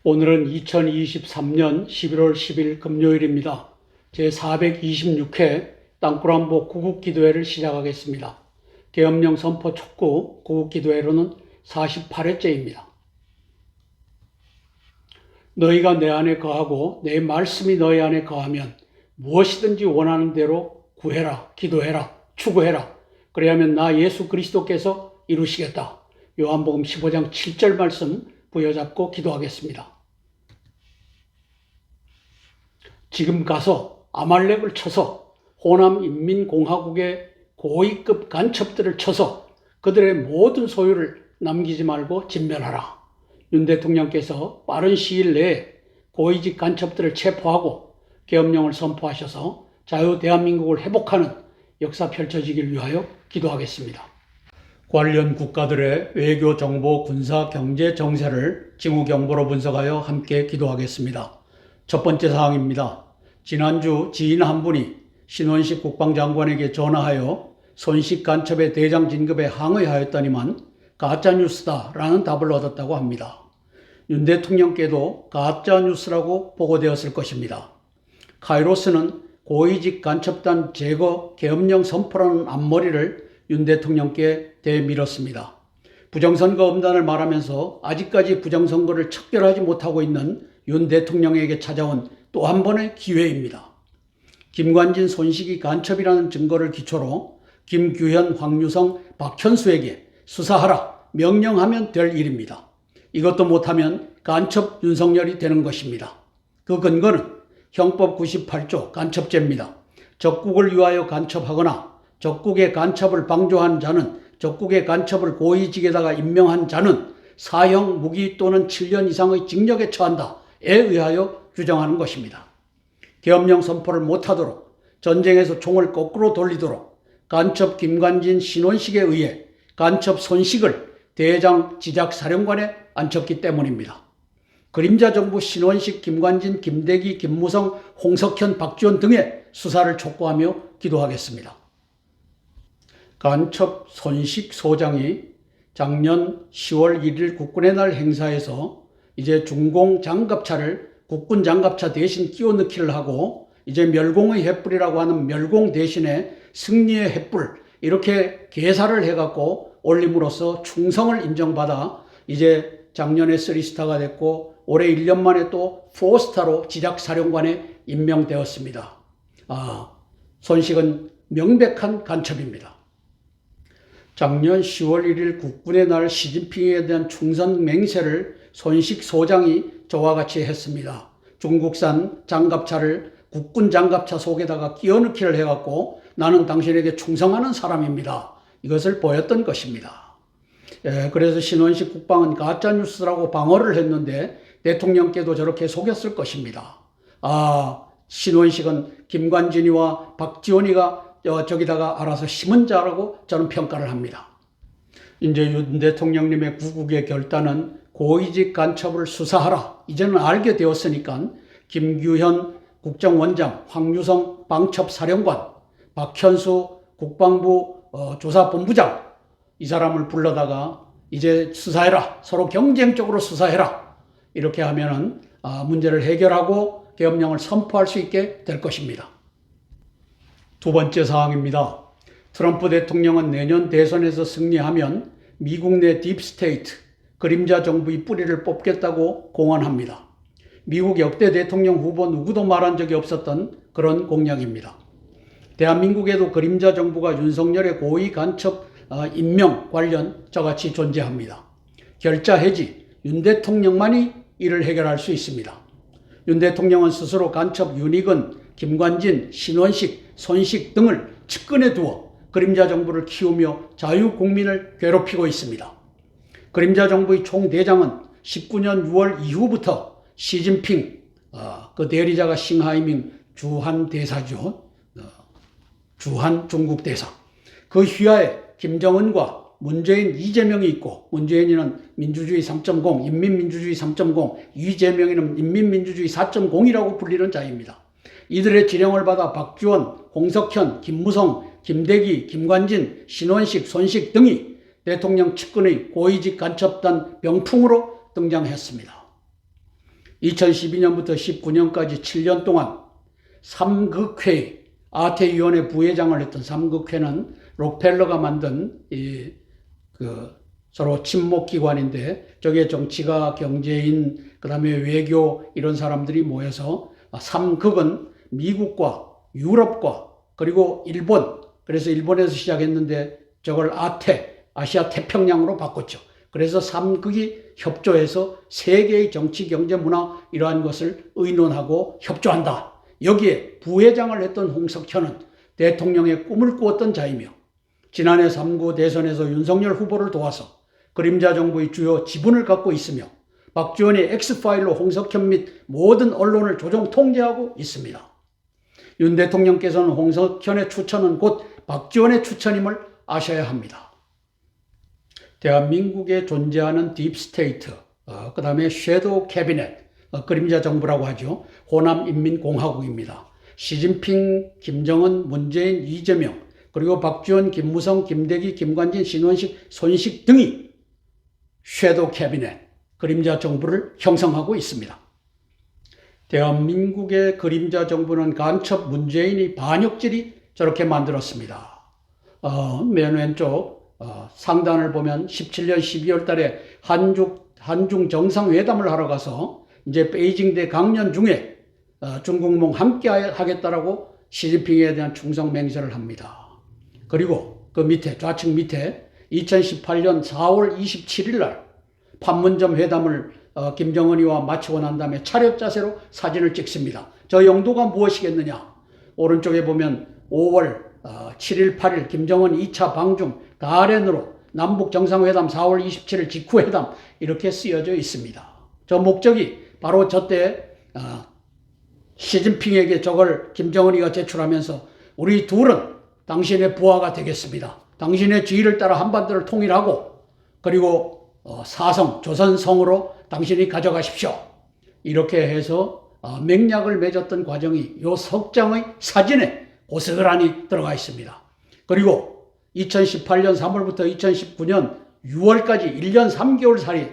오늘은 2023년 11월 10일 금요일입니다. 제426회 땅굴안보 구국기도회를 시작하겠습니다. 계엄령 선포 촉구 구국기도회로는 48회째입니다. 너희가 내 안에 거하고 내 말씀이 너희 안에 거하면 무엇이든지 원하는 대로 구해라, 기도해라, 추구해라. 그래야면 나 예수 그리스도께서 이루시겠다. 요한복음 15장 7절 말씀 부여잡고 기도하겠습니다. 지금 가서 아말렉을 쳐서 호남 인민공화국의 고위급 간첩들을 쳐서 그들의 모든 소유를 남기지 말고 진멸하라. 윤 대통령께서 빠른 시일 내에 고위직 간첩들을 체포하고 계엄령을 선포하셔서 자유 대한민국을 회복하는 역사 펼쳐지길 위하여 기도하겠습니다. 관련 국가들의 외교, 정보, 군사, 경제 정세를 징후경보로 분석하여 함께 기도하겠습니다. 첫 번째 사항입니다. 지난주 지인 한 분이 신원식 국방장관에게 전화하여 손식 간첩의 대장 진급에 항의하였더니만 가짜뉴스다라는 답을 얻었다고 합니다. 윤 대통령께도 가짜뉴스라고 보고되었을 것입니다. 카이로스는 고위직 간첩단 제거 계엄령 선포라는 앞머리를 윤 대통령께 대밀었습니다. 부정선거 음단을 말하면서 아직까지 부정선거를 척결하지 못하고 있는 윤 대통령에게 찾아온 또 한 번의 기회입니다. 김관진 손식이 간첩이라는 증거를 기초로 김규현, 황유성, 박현수에게 수사하라, 명령하면 될 일입니다. 이것도 못하면 간첩 윤석열이 되는 것입니다. 그 근거는 형법 98조 간첩죄입니다. 적국을 위하여 간첩하거나 적국의 간첩을 방조한 자는 적국의 간첩을 고위직에다가 임명한 자는 사형, 무기 또는 7년 이상의 징역에 처한다에 의하여 규정하는 것입니다. 계엄령 선포를 못하도록 전쟁에서 총을 거꾸로 돌리도록 간첩 김관진 신원식에 의해 간첩 손식을 대장 지작사령관에 앉혔기 때문입니다. 그림자 정부 신원식, 김관진, 김대기, 김무성, 홍석현, 박지원 등의 수사를 촉구하며 기도하겠습니다. 간첩 손식 소장이 작년 10월 1일 국군의 날 행사에서 이제 중공 장갑차를 국군 장갑차 대신 끼워 넣기를 하고 이제 멸공의 횃불이라고 하는 멸공 대신에 승리의 횃불 이렇게 개사를 해갖고 올림으로써 충성을 인정받아 이제 작년에 3스타가 됐고 올해 1년 만에 또 4스타로 지작사령관에 임명되었습니다. 손식은 명백한 간첩입니다. 작년 10월 1일 국군의 날 시진핑에 대한 충성 맹세를 손식 소장이 저와 같이 했습니다. 중국산 장갑차를 국군 장갑차 속에다가 끼워 넣기를 해갖고 나는 당신에게 충성하는 사람입니다. 이것을 보였던 것입니다. 그래서 신원식 국방은 가짜뉴스라고 방어를 했는데 대통령께도 저렇게 속였을 것입니다. 신원식은 김관진이와 박지원이가 저기다가 알아서 심은 자라고 저는 평가를 합니다. 이제 윤 대통령님의 구국의 결단은 고위직 간첩을 수사하라. 이제는 알게 되었으니까 김규현 국정원장, 황유성 방첩사령관, 박현수 국방부 조사본부장 이 사람을 불러다가 이제 수사해라. 서로 경쟁적으로 수사해라. 이렇게 하면은 문제를 해결하고 계엄령을 선포할 수 있게 될 것입니다. 두 번째 사항입니다. 트럼프 대통령은 내년 대선에서 승리하면 미국 내 딥스테이트, 그림자 정부의 뿌리를 뽑겠다고 공언합니다. 미국 역대 대통령 후보 누구도 말한 적이 없었던 그런 공약입니다. 대한민국에도 그림자 정부가 윤석열의 고위 간첩 임명 관련 저같이 존재합니다. 결자 해지, 윤 대통령만이 이를 해결할 수 있습니다. 윤 대통령은 스스로 간첩 윤익은, 김관진, 신원식, 손식 등을 측근에 두어 그림자 정부를 키우며 자유국민을 괴롭히고 있습니다. 그림자 정부의 총대장은 19년 6월 이후부터 시진핑, 그 대리자가 싱하이밍 주한 대사죠. 주한 중국 대사. 그 휘하에 김정은과 문재인, 이재명이 있고 문재인이는 민주주의 3.0, 인민민주주의 3.0, 이재명이는 인민민주주의 4.0이라고 불리는 자입니다. 이들의 지령을 받아 박지원, 홍석현, 김무성, 김대기, 김관진, 신원식, 손식 등이 대통령 측근의 고위직 간첩단 병풍으로 등장했습니다. 2012년부터 19년까지 7년 동안 삼극회, 아태위원회 부회장을 했던 삼극회는 록펠러가 만든 서로 친목기관인데, 저게 정치가, 경제인, 그 다음에 외교, 이런 사람들이 모여서, 삼극은 미국과 유럽과 그리고 일본, 그래서 일본에서 시작했는데 저걸 아시아 태평양으로 바꿨죠. 그래서 삼극이 협조해서 세계의 정치, 경제, 문화 이러한 것을 의논하고 협조한다. 여기에 부회장을 했던 홍석현은 대통령의 꿈을 꾸었던 자이며, 지난해 3구 대선에서 윤석열 후보를 도와서 그림자 정부의 주요 지분을 갖고 있으며, 박지원이 X파일로 홍석현 및 모든 언론을 조종 통제하고 있습니다. 윤 대통령께서는 홍석현의 추천은 곧 박지원의 추천임을 아셔야 합니다. 대한민국에 존재하는 딥스테이트, 그 다음에 섀도우 캐비넷, 그림자 정부라고 하죠. 호남인민공화국입니다. 시진핑, 김정은, 문재인, 이재명, 그리고 박지원, 김무성, 김대기, 김관진, 신원식, 손식 등이 섀도우 캐비넷, 그림자 정부를 형성하고 있습니다. 대한민국의 그림자 정부는 간첩 문재인이 반역질이 저렇게 만들었습니다. 맨 왼쪽 상단을 보면 17년 12월 달에 한중 정상회담을 하러 가서 이제 베이징대 강연 중에 중국몽 함께 하겠다라고 시진핑에 대한 충성 맹세를 합니다. 그리고 그 밑에, 좌측 밑에 2018년 4월 27일 날 판문점 회담을 김정은이와 마치고 난 다음에 차렷 자세로 사진을 찍습니다. 저 용도가 무엇이겠느냐? 오른쪽에 보면 5월 7일, 8일 김정은 2차 방중 가렌으로 남북 정상회담 4월 27일 직후회담 이렇게 쓰여져 있습니다. 저 목적이 바로 저때 시진핑에게 저걸 김정은이가 제출하면서 우리 둘은 당신의 부하가 되겠습니다. 당신의 지휘를 따라 한반도를 통일하고 그리고 사성, 조선성으로 당신이 가져가십시오. 이렇게 해서 맹약을 맺었던 과정이 요 석장의 사진에 고스란히 들어가 있습니다. 그리고 2018년 3월부터 2019년 6월까지 1년 3개월 사이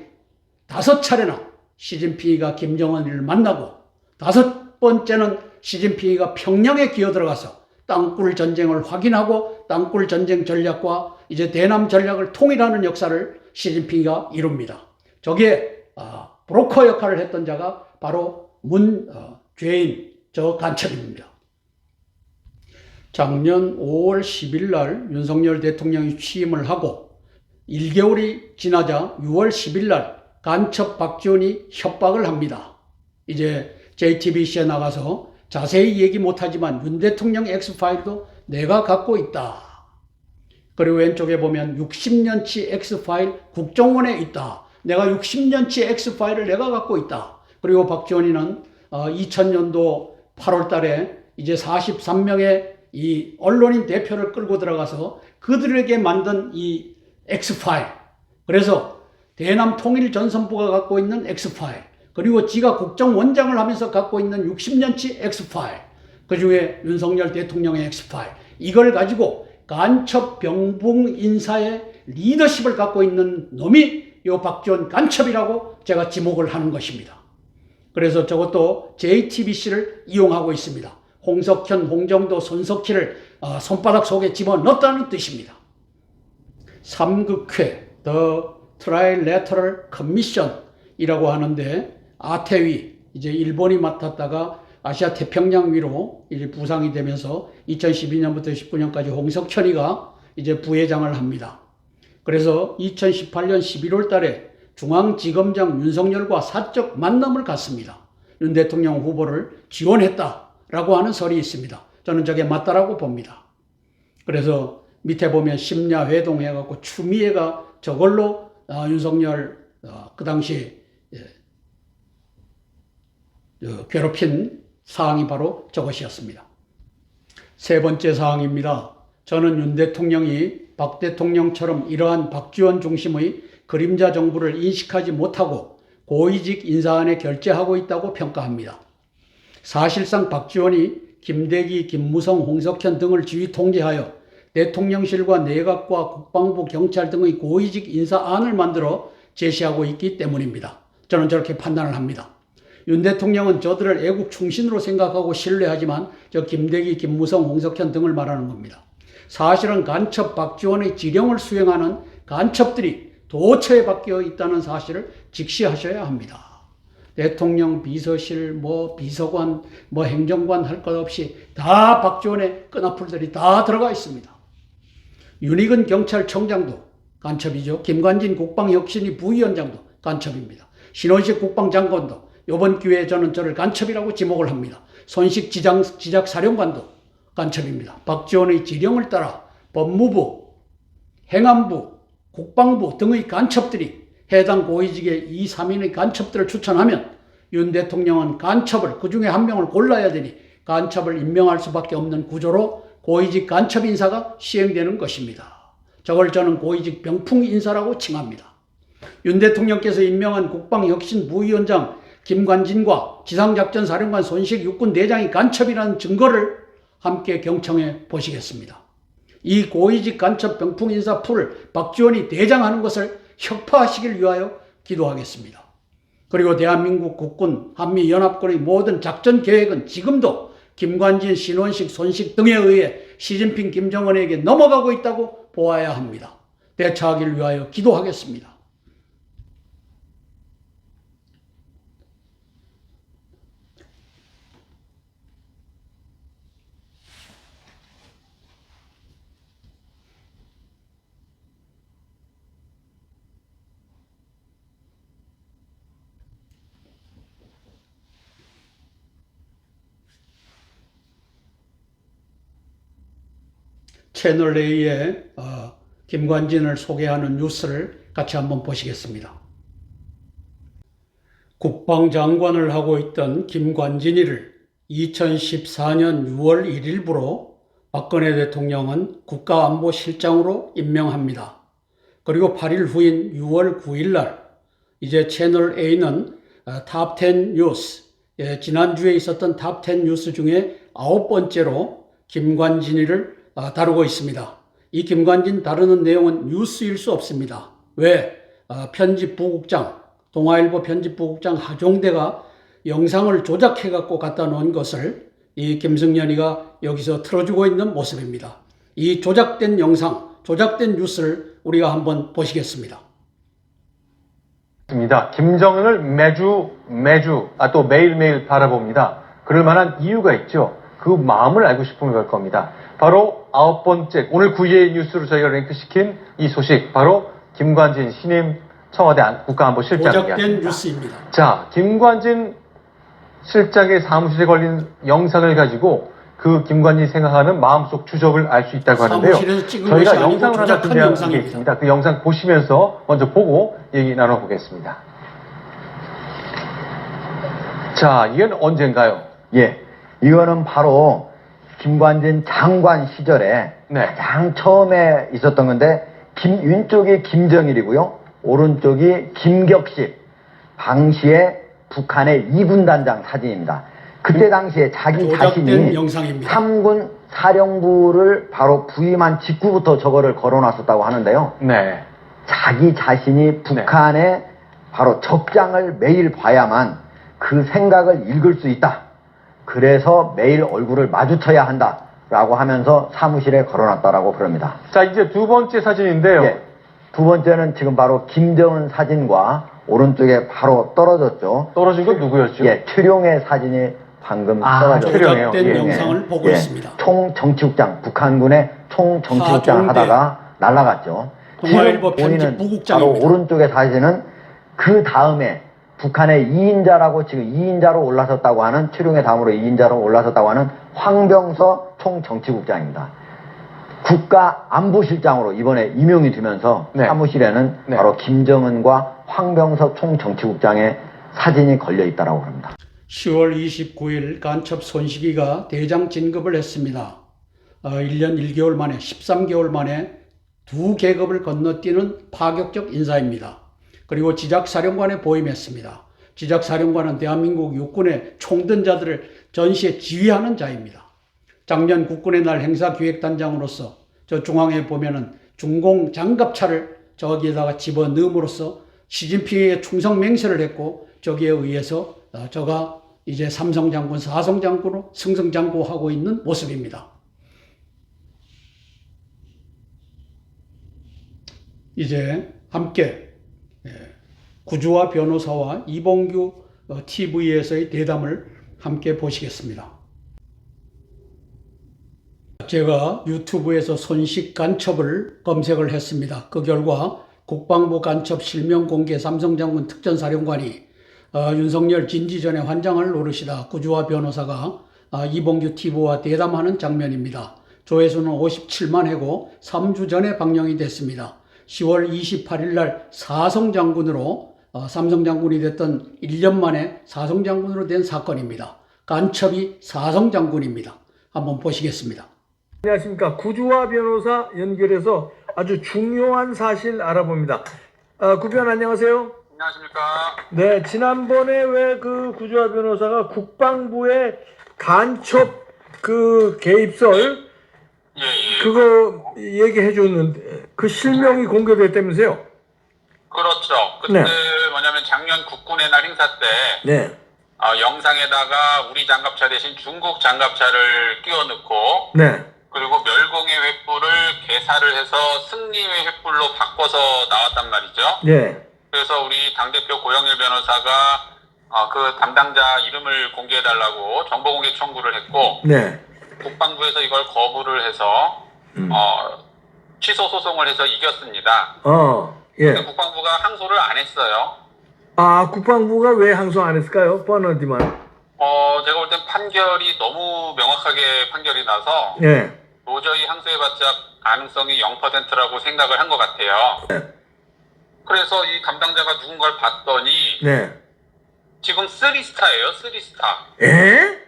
5차례나 시진핑이가 김정은을 만나고, 5번째는 시진핑이가 평양에 기어들어가서 땅굴 전쟁을 확인하고 땅굴 전쟁 전략과 이제 대남 전략을 통일하는 역사를 시진핑이가 이룹니다. 저게 브로커 역할을 했던 자가 바로 문죄인 저 간첩입니다. 작년 5월 10일 날 윤석열 대통령이 취임을 하고 1개월이 지나자 6월 10일 날 간첩 박지원이 협박을 합니다. 이제 JTBC에 나가서 자세히 얘기 못하지만 윤 대통령 X파일도 내가 갖고 있다. 그리고 왼쪽에 보면 60년치 X파일 국정원에 있다. 내가 60년치 X파일을 내가 갖고 있다. 그리고 박지원이는 2000년도 8월 달에 이제 43명의 이 언론인 대표를 끌고 들어가서 그들에게 만든 이 X파일, 그래서 대남 통일전선부가 갖고 있는 X파일, 그리고 지가 국정원장을 하면서 갖고 있는 60년치 X파일, 그 중에 윤석열 대통령의 X파일, 이걸 가지고 간첩 병붕 인사의 리더십을 갖고 있는 놈이 요 박지원 간첩이라고 제가 지목을 하는 것입니다. 그래서 저것도 JTBC를 이용하고 있습니다. 홍석현, 홍정도, 손석희를 손바닥 속에 집어넣었다는 뜻입니다. 삼극회, The Trilateral Commission이라고 하는데, 아태위, 이제 일본이 맡았다가 아시아 태평양 위로 이제 부상이 되면서 2012년부터 19년까지 홍석현이가 이제 부회장을 합니다. 그래서 2018년 11월 달에 중앙지검장 윤석열과 사적 만남을 갖습니다. 윤 대통령 후보를 지원했다라고 하는 설이 있습니다. 저는 저게 맞다라고 봅니다. 그래서 밑에 보면 심야회동 해갖고 추미애가 저걸로 윤석열 그 당시 괴롭힌 사항이 바로 저것이었습니다. 세 번째 사항입니다. 저는 윤 대통령이 박 대통령처럼 이러한 박지원 중심의 그림자 정부를 인식하지 못하고 고위직 인사안에 결재하고 있다고 평가합니다. 사실상 박지원이 김대기, 김무성, 홍석현 등을 지휘 통제하여 대통령실과 내각과 국방부, 경찰 등의 고위직 인사안을 만들어 제시하고 있기 때문입니다. 저는 저렇게 판단을 합니다. 윤 대통령은 저들을 애국 충신으로 생각하고 신뢰하지만 저 김대기, 김무성, 홍석현 등을 말하는 겁니다. 사실은 간첩 박지원의 지령을 수행하는 간첩들이 도처에 박혀 있다는 사실을 직시하셔야 합니다. 대통령 비서실, 비서관, 행정관 할 것 없이 다 박지원의 끈앞풀들이 다 들어가 있습니다. 윤익은 경찰청장도 간첩이죠. 김관진 국방혁신위 부위원장도 간첩입니다. 신원식 국방장관도 이번 기회에 저는 저를 간첩이라고 지목을 합니다. 손식 지작사령관도 간첩입니다. 박지원의 지령을 따라 법무부, 행안부, 국방부 등의 간첩들이 해당 고위직의 2, 3인의 간첩들을 추천하면 윤 대통령은 간첩을 그중에 한 명을 골라야 되니 간첩을 임명할 수밖에 없는 구조로 고위직 간첩 인사가 시행되는 것입니다. 저걸 저는 고위직 병풍 인사라고 칭합니다. 윤 대통령께서 임명한 국방혁신부위원장 김관진과 지상작전사령관 손식 육군대장이 간첩이라는 증거를 함께 경청해 보시겠습니다. 이 고위직 간첩 병풍 인사 풀을 박지원이 대장하는 것을 혁파하시길 위하여 기도하겠습니다. 그리고 대한민국 국군, 한미연합군의 모든 작전 계획은 지금도 김관진, 신원식, 손식 등에 의해 시진핑, 김정은에게 넘어가고 있다고 보아야 합니다. 대처하길 위하여 기도하겠습니다. 채널A의 김관진을 소개하는 뉴스를 같이 한번 보시겠습니다. 국방장관을 하고 있던 김관진이를 2014년 6월 1일부로 박근혜 대통령은 국가안보실장으로 임명합니다. 그리고 8일 후인 6월 9일 날 이제 채널A는 탑10 뉴스, 지난주에 있었던 탑10 뉴스 중에 9번째로 김관진이를 다루고 있습니다. 이 김관진 다루는 내용은 뉴스일 수 없습니다. 왜? 편집부국장, 동아일보 편집부국장 하종대가 영상을 조작해 갖고 갖다 놓은 것을 이 김승연이가 여기서 틀어주고 있는 모습입니다. 이 조작된 영상, 조작된 뉴스를 우리가 한번 보시겠습니다. 김정은을 매주 또 매일매일 바라봅니다. 그럴 만한 이유가 있죠. 그 마음을 알고 싶은 걸 겁니다. 바로 9번째, 오늘 9위의 뉴스로 저희가 랭크시킨 이 소식, 바로 김관진 신임 청와대 국가안보실장 조작된 뉴스입니다. 자, 김관진 실장의 사무실에 걸린 영상을 가지고 그 김관진이 생각하는 마음속 추적을 알 수 있다고 하는데요. 저희가 영상을 하나 준비한 게 있습니다. 그 영상 보시면서 먼저 보고 얘기 나눠보겠습니다. 자, 이건 언젠가요? 이거는 바로 김관진 장관 시절에 가장 처음에 있었던 건데, 왼쪽이 김정일이고요, 오른쪽이 김격식, 당시에 북한의 2군 단장 사진입니다. 그때 당시에 자기 자신이 영상입니다. 3군 사령부를 바로 부임한 직후부터 저거를 걸어놨었다고 하는데요. 자기 자신이 북한의 바로 적장을 매일 봐야만 그 생각을 읽을 수 있다. 그래서 매일 얼굴을 마주쳐야 한다라고 하면서 사무실에 걸어놨다라고 그럽니다. 자, 이제 두 번째 사진인데요. 두 번째는 지금 바로 김정은 사진과 오른쪽에 바로 떨어졌죠. 떨어진 건 누구였죠? 최룡의 사진이 방금 떨어졌죠. 조작된 영상을 보고 있습니다. 총정치국장, 북한군의 총정치국장 하다가 날아갔죠. 동아일보 편집부국장입니다. 바로 오른쪽의 사진은 그 다음에 북한의 2인자라고 지금 2인자로 올라섰다고 하는, 최룡의 다음으로 2인자로 올라섰다고 하는 황병서 총정치국장입니다. 국가안보실장으로 이번에 임용이 되면서 사무실에는 바로 김정은과 황병서 총정치국장의 사진이 걸려 있다고 합니다. 10월 29일 간첩 손식이가 대장 진급을 했습니다. 1년 1개월 만에, 13개월 만에 두 계급을 건너뛰는 파격적 인사입니다. 그리고 지작사령관에 보임했습니다. 지작사령관은 대한민국 육군의 총든 자들을 전시에 지휘하는 자입니다. 작년 국군의 날 행사기획단장으로서 저 중앙에 보면은 중공 장갑차를 저기에다가 집어넣음으로써 시진핑에게 충성 맹세를 했고 저기에 의해서 저가 이제 삼성장군, 사성장군으로 승승장구하고 있는 모습입니다. 이제 함께 구주화 변호사와 이봉규 TV에서의 대담을 함께 보시겠습니다. 제가 유튜브에서 손식 간첩을 검색을 했습니다. 그 결과 국방부 간첩 실명 공개 삼성장군 특전사령관이 윤석열 진지 전에 환장을 노릇이다 구주화 변호사가 이봉규 TV와 대담하는 장면입니다. 조회수는 57만 회고 3주 전에 방영이 됐습니다. 10월 28일 날 사성장군으로 삼성장군이 됐던 1년 만에 사성장군으로 된 사건입니다. 간첩이 사성장군입니다. 한번 보시겠습니다. 안녕하십니까. 구주화 변호사 연결해서 아주 중요한 사실 알아봅니다. 구변 안녕하세요. 안녕하십니까. 네, 지난번에 왜 그 구주화 변호사가 국방부의 간첩 그 개입설 예. 그거 얘기해 줬는데 그 실명이 공개됐다면서요? 그렇죠. 그때 뭐냐면 작년 국군의 날 행사 때 네. 영상에다가 우리 장갑차 대신 중국 장갑차를 끼워 넣고 네. 그리고 멸공의 횃불을 개사를 해서 승리의 횃불로 바꿔서 나왔단 말이죠. 네. 그래서 우리 당대표 고영일 변호사가 그 담당자 이름을 공개해달라고 정보공개 청구를 했고 네. 국방부에서 이걸 거부를 해서 취소 소송을 해서 이겼습니다. 예. 근데 국방부가 항소를 안 했어요. 국방부가 왜 항소 안 했을까요? 뻔하지만. 제가 볼 땐 판결이 너무 명확하게 판결이 나서 네. 도저히 항소해봤자 가능성이 0%라고 생각을 한 것 같아요. 네. 그래서 이 담당자가 누군가를 봤더니 네. 지금 3스타예요. 3스타. 에?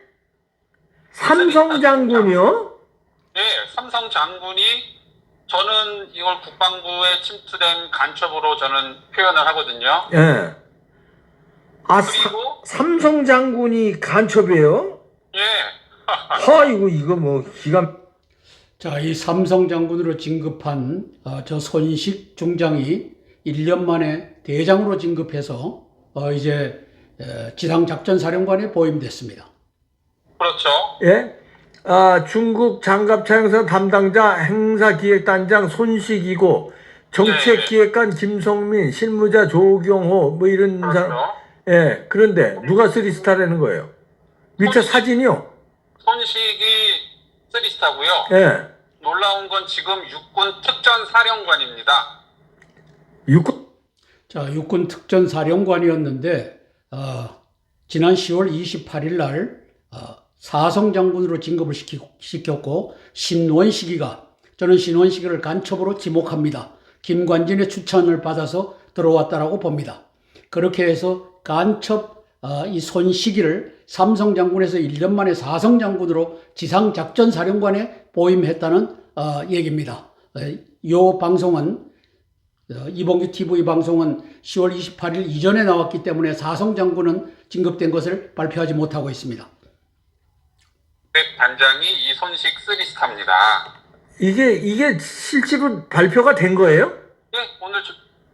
삼성 장군이요? 네, 삼성 장군이 저는 이걸 국방부에 침투된 간첩으로 저는 표현을 하거든요. 예. 그리고 삼성 장군이 간첩이에요? 예. 이거 뭐 기가. 자, 이 삼성장군으로 진급한 저 손식 중장이 1년 만에 대장으로 진급해서 이제 지상작전사령관에 보임됐습니다. 그렇죠. 예? 중국 장갑차 행사 담당자 행사기획단장 손식이고 정책기획관 김성민, 실무자 조경호 뭐 이런 사람. 그렇죠. 예. 그런데 누가 3스타라는 거예요? 밑에 사진이요? 손식이 3스타고요. 예. 놀라운 건 지금 육군 특전사령관입니다. 육군? 자, 육군 특전사령관이었는데 지난 10월 28일 날 사성장군으로 진급을 시켰고 신원식이가 저는 신원식이를 간첩으로 지목합니다. 김관진의 추천을 받아서 들어왔다라고 봅니다. 그렇게 해서 간첩 이 손식이를 삼성장군에서 1년 만에 사성장군으로 지상작전사령관에 보임했다는 얘기입니다. 이 방송은 이봉규 TV 방송은 10월 28일 이전에 나왔기 때문에 사성장군은 진급된 것을 발표하지 못하고 있습니다. 단장이 이손식 3스타입니다. 이게 실제로 발표가 된 거예요? 예, 오늘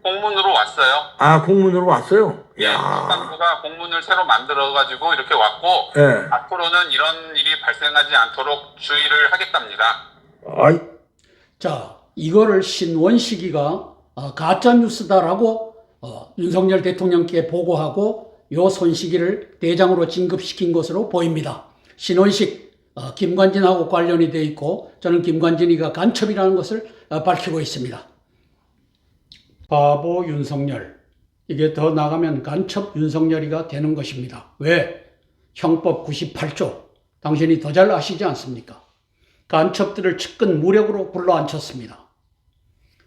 공문으로 왔어요. 공문으로 왔어요? 예, 국방부가 공문을 새로 만들어가지고 이렇게 왔고, 예. 앞으로는 이런 일이 발생하지 않도록 주의를 하겠답니다. 자, 이거를 신원식이가 가짜뉴스다라고 윤석열 대통령께 보고하고 요 손식이를 대장으로 진급시킨 것으로 보입니다. 신원식, 김관진하고 관련이 돼 있고 저는 김관진이가 간첩이라는 것을 밝히고 있습니다. 바보 윤석열, 이게 더 나가면 간첩 윤석열이가 되는 것입니다. 왜? 형법 98조, 당신이 더 잘 아시지 않습니까? 간첩들을 측근 무력으로 불러앉혔습니다.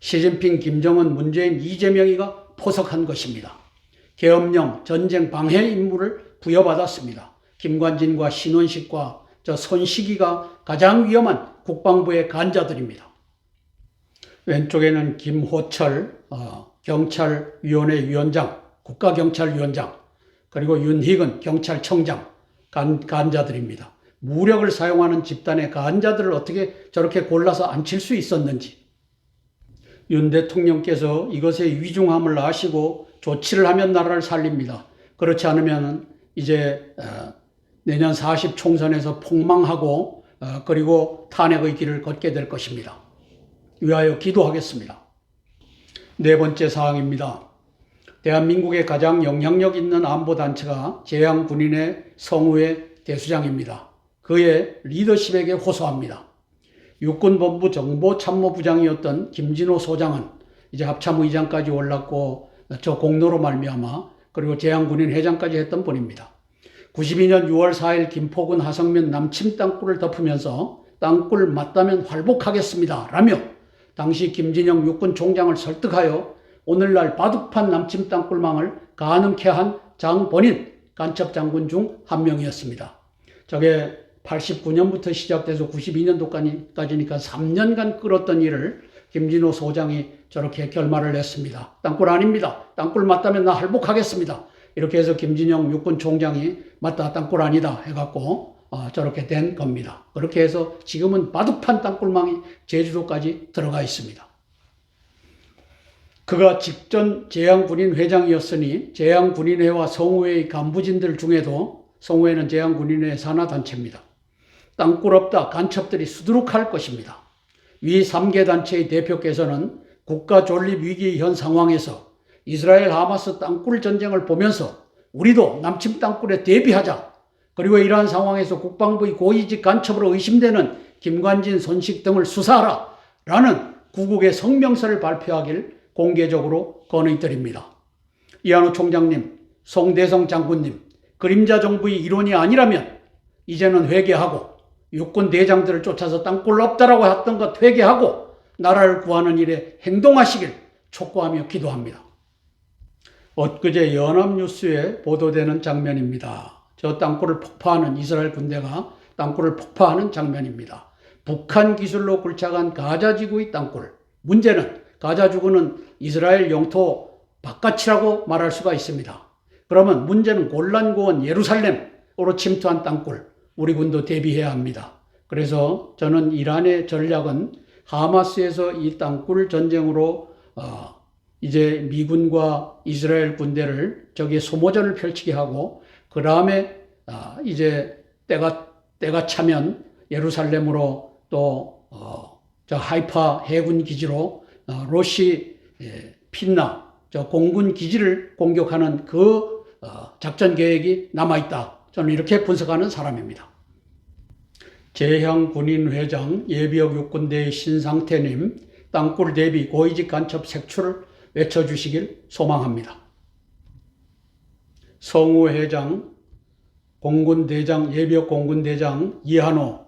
시진핑, 김정은, 문재인, 이재명이가 포석한 것입니다. 계엄령, 전쟁 방해 임무를 부여받았습니다. 김관진과 신원식과 저 손식이가 가장 위험한 국방부의 간자들입니다. 왼쪽에는 김호철 경찰위원회 위원장, 국가경찰위원장, 그리고 윤희근 경찰청장 간자들입니다. 무력을 사용하는 집단의 간자들을 어떻게 저렇게 골라서 앉힐 수 있었는지. 윤 대통령께서 이것의 위중함을 아시고 조치를 하면 나라를 살립니다. 그렇지 않으면 이제 내년 40 총선에서 폭망하고 그리고 탄핵의 길을 걷게 될 것입니다. 위하여 기도하겠습니다. 네 번째 사항입니다. 대한민국의 가장 영향력 있는 안보단체가 재향군인의 성우회 대수장입니다. 그의 리더십에게 호소합니다. 육군본부 정보참모부장이었던 김진호 소장은 이제 합참의장까지 올랐고 저 공로로 말미암아 그리고 재향군인 회장까지 했던 분입니다. 92년 6월 4일 김포군 하성면 남침 땅굴을 덮으면서 땅굴 맞다면 활복하겠습니다 라며 당시 김진영 육군 총장을 설득하여 오늘날 바둑판 남침 땅굴망을 가능케 한 장본인 간첩 장군 중 한 명이었습니다. 저게 89년부터 시작돼서 92년도까지니까 3년간 끌었던 일을 김진호 소장이 저렇게 결말을 냈습니다. 땅굴 아닙니다. 땅굴 맞다면 나 할복하겠습니다. 이렇게 해서 김진영 육군 총장이 맞다 땅굴 아니다 해갖고 저렇게 된 겁니다. 그렇게 해서 지금은 바둑판 땅굴망이 제주도까지 들어가 있습니다. 그가 직전 재향군인 회장이었으니 재향군인회와 성우회의 간부진들 중에도 성우회는 재향군인회 산하단체입니다. 땅굴 없다 간첩들이 수두룩할 것입니다. 위 3개 단체의 대표께서는 국가 존립 위기 현 상황에서 이스라엘 하마스 땅굴 전쟁을 보면서 우리도 남침 땅굴에 대비하자. 그리고 이러한 상황에서 국방부의 고위직 간첩으로 의심되는 김관진, 손식 등을 수사하라 라는 구국의 성명서를 발표하길 공개적으로 건의드립니다. 이한호 총장님, 송대성 장군님, 그림자 정부의 일원이 아니라면 이제는 회개하고 육군 대장들을 쫓아서 땅굴 없다라고 했던 것 회개하고 나라를 구하는 일에 행동하시길 촉구하며 기도합니다. 엊그제 연합뉴스에 보도되는 장면입니다. 저 땅굴을 폭파하는 이스라엘 군대가 땅굴을 폭파하는 장면입니다. 북한 기술로 굴착한 가자지구의 땅굴. 문제는 가자지구는 이스라엘 영토 바깥이라고 말할 수가 있습니다. 그러면 문제는 골란고원 예루살렘으로 침투한 땅굴. 우리 군도 대비해야 합니다. 그래서 저는 이란의 전략은 하마스에서 이 땅굴 전쟁으로 이제 미군과 이스라엘 군대를 저기에 소모전을 펼치게 하고 그 다음에 이제 때가 차면 예루살렘으로 또 저 하이파 해군 기지로 로시 핀나 저 공군 기지를 공격하는 그 작전 계획이 남아있다. 저는 이렇게 분석하는 사람입니다. 재향군인회장 예비역 육군대의 신상태님 땅굴 대비 고위직 간첩 색출을 외쳐주시길 소망합니다. 성우회장 공군대장 예비역 공군대장 이한호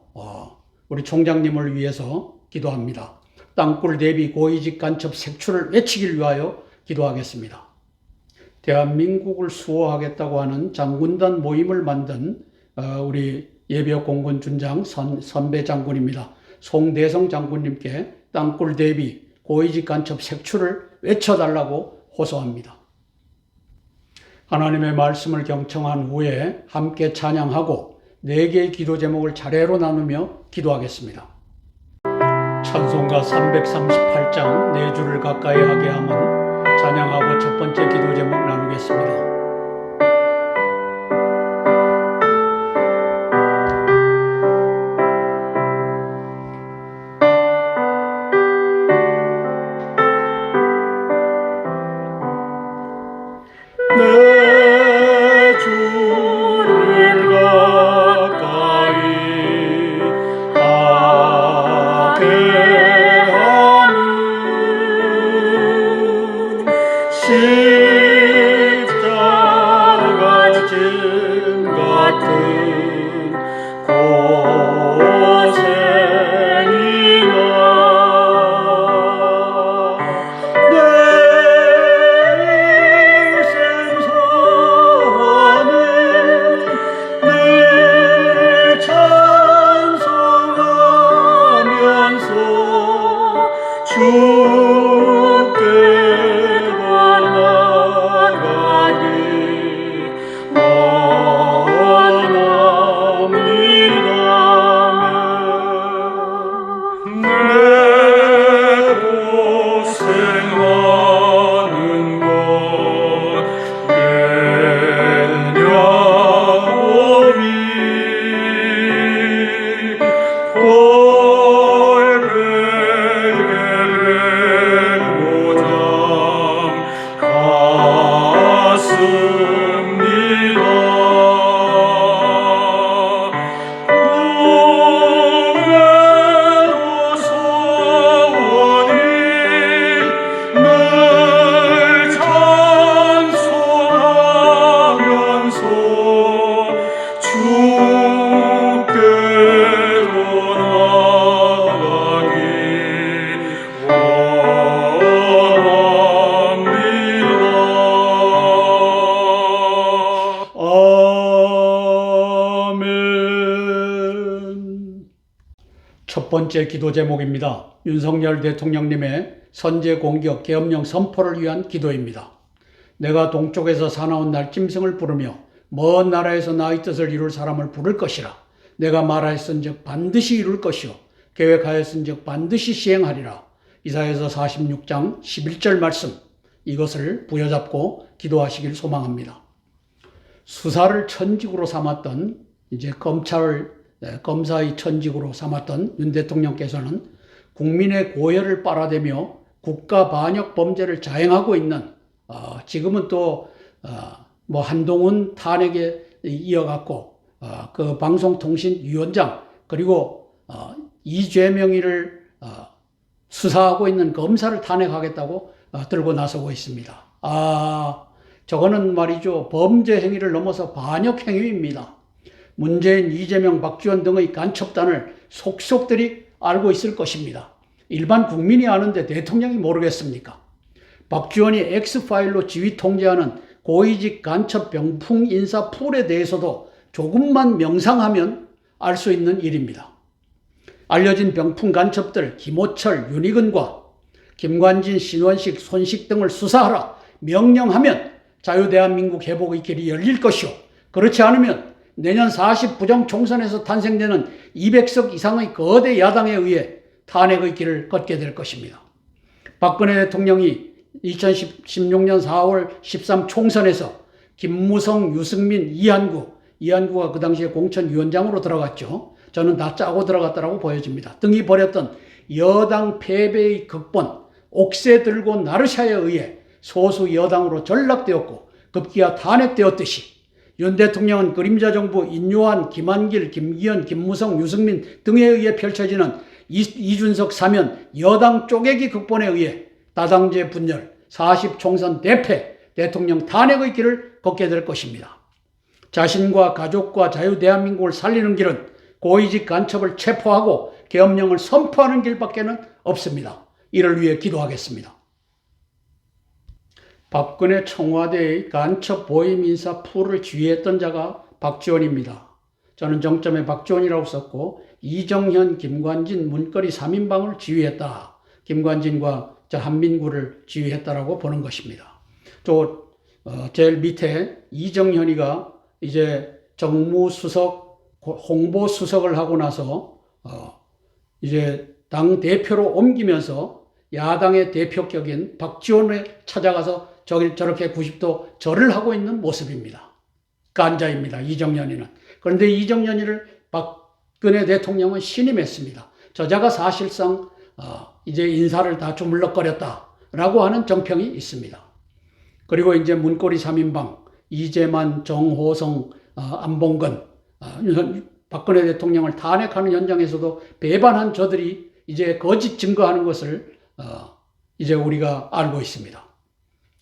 우리 총장님을 위해서 기도합니다. 땅굴 대비 고위직 간첩 색출을 외치길 위하여 기도하겠습니다. 대한민국을 수호하겠다고 하는 장군단 모임을 만든 우리 예비역 공군 준장 선배 장군입니다. 송대성 장군님께 땅굴 대비 고위직 간첩 색출을 외쳐달라고 호소합니다. 하나님의 말씀을 경청한 후에 함께 찬양하고 4개의 기도 제목을 차례로 나누며 기도하겠습니다. 찬송가 338장 4주를 가까이 하게 함은 찬양하고 첫 번째 기도 제목 나누겠습니다. 첫 번째 기도 제목입니다. 윤석열 대통령님의 선제 공격 계엄령 선포를 위한 기도입니다. 내가 동쪽에서 사나운 날짐승을 부르며 먼 나라에서 나의 뜻을 이룰 사람을 부를 것이라. 내가 말하였은즉 반드시 이룰 것이요 계획하였은즉 반드시 시행하리라. 이사야서 46장 11절 말씀, 이것을 부여잡고 기도하시길 소망합니다. 수사를 천직으로 삼았던, 이제 검사의 천직으로 삼았던 윤 대통령께서는 국민의 고열을 빨아대며 국가 반역 범죄를 자행하고 있는, 지금은 또 한동훈 탄핵에 이어갔고, 그 방송통신위원장, 그리고 이재명이를 수사하고 있는 검사를 탄핵하겠다고 들고 나서고 있습니다. 저거는 말이죠, 범죄 행위를 넘어서 반역 행위입니다. 문재인, 이재명, 박지원 등의 간첩단을 속속들이 알고 있을 것입니다. 일반 국민이 아는데 대통령이 모르겠습니까? 박지원이 X파일로 지휘 통제하는 고위직 간첩 병풍 인사 풀에 대해서도 조금만 명상하면 알 수 있는 일입니다. 알려진 병풍 간첩들 김호철, 윤희근과 김관진, 신원식, 손식 등을 수사하라 명령하면 자유대한민국 회복의 길이 열릴 것이요, 그렇지 않으면 내년 40 부정총선에서 탄생되는 200석 이상의 거대 야당에 의해 탄핵의 길을 걷게 될 것입니다. 박근혜 대통령이 2016년 4월 13 총선에서 김무성, 유승민, 이한구가 그 당시에 공천위원장으로 들어갔죠. 저는 다 짜고 들어갔다고 보여집니다. 등이 벌였던 여당 패배의 극본, 옥새 들고 나르샤에 의해 소수 여당으로 전락되었고 급기야 탄핵되었듯이 윤 대통령은 그림자 정부 인요한, 김한길, 김기현, 김무성, 유승민 등에 의해 펼쳐지는 이준석 사면 여당 쪼개기 극본에 의해 다당제 분열, 40 총선 대패, 대통령 탄핵의 길을 걷게 될 것입니다. 자신과 가족과 자유대한민국을 살리는 길은 고위직 간첩을 체포하고 계엄령을 선포하는 길밖에는 없습니다. 이를 위해 기도하겠습니다. 박근혜 청와대의 간첩 보임 인사 풀을 지휘했던 자가 박지원입니다. 저는 정점에 박지원이라고 썼고, 이정현, 김관진 문거리 3인방을 지휘했다. 김관진과 한민구를 지휘했다라고 보는 것입니다. 또 제일 밑에 이정현이가 이제 정무수석, 홍보수석을 하고 나서 이제 당 대표로 옮기면서 야당의 대표격인 박지원에 찾아가서 저렇게 90도 절을 하고 있는 모습입니다. 간자입니다. 이정현이는. 그런데 이정현이를 박근혜 대통령은 신임했습니다. 저자가 사실상 이제 인사를 다 주물럭거렸다라고 하는 정평이 있습니다. 그리고 이제 문고리 3인방 이재만, 정호성, 안봉근, 박근혜 대통령을 탄핵하는 현장에서도 배반한 저들이 이제 거짓 증거하는 것을 이제 우리가 알고 있습니다.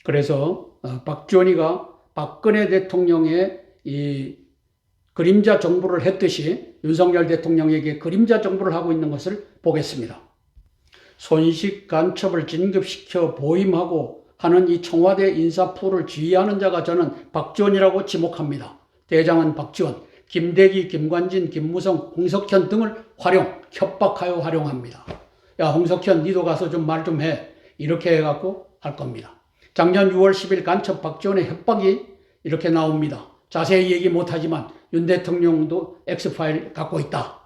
그래서 박지원이가 박근혜 대통령의 이 그림자 정부를 했듯이 윤석열 대통령에게 그림자 정부를 하고 있는 것을 보겠습니다. 손식 간첩을 진급시켜 보임하고 하는 이 청와대 인사풀을 지휘하는 자가 저는 박지원이라고 지목합니다. 대장은 박지원, 김대기, 김관진, 김무성, 홍석현 등을 협박하여 활용합니다. 야, 홍석현 니도 가서 좀 말 좀 해. 이렇게 해갖고 할 겁니다. 작년 6월 10일 간첩 박지원의 협박이 이렇게 나옵니다. 자세히 얘기 못하지만 윤 대통령도 X파일 갖고 있다.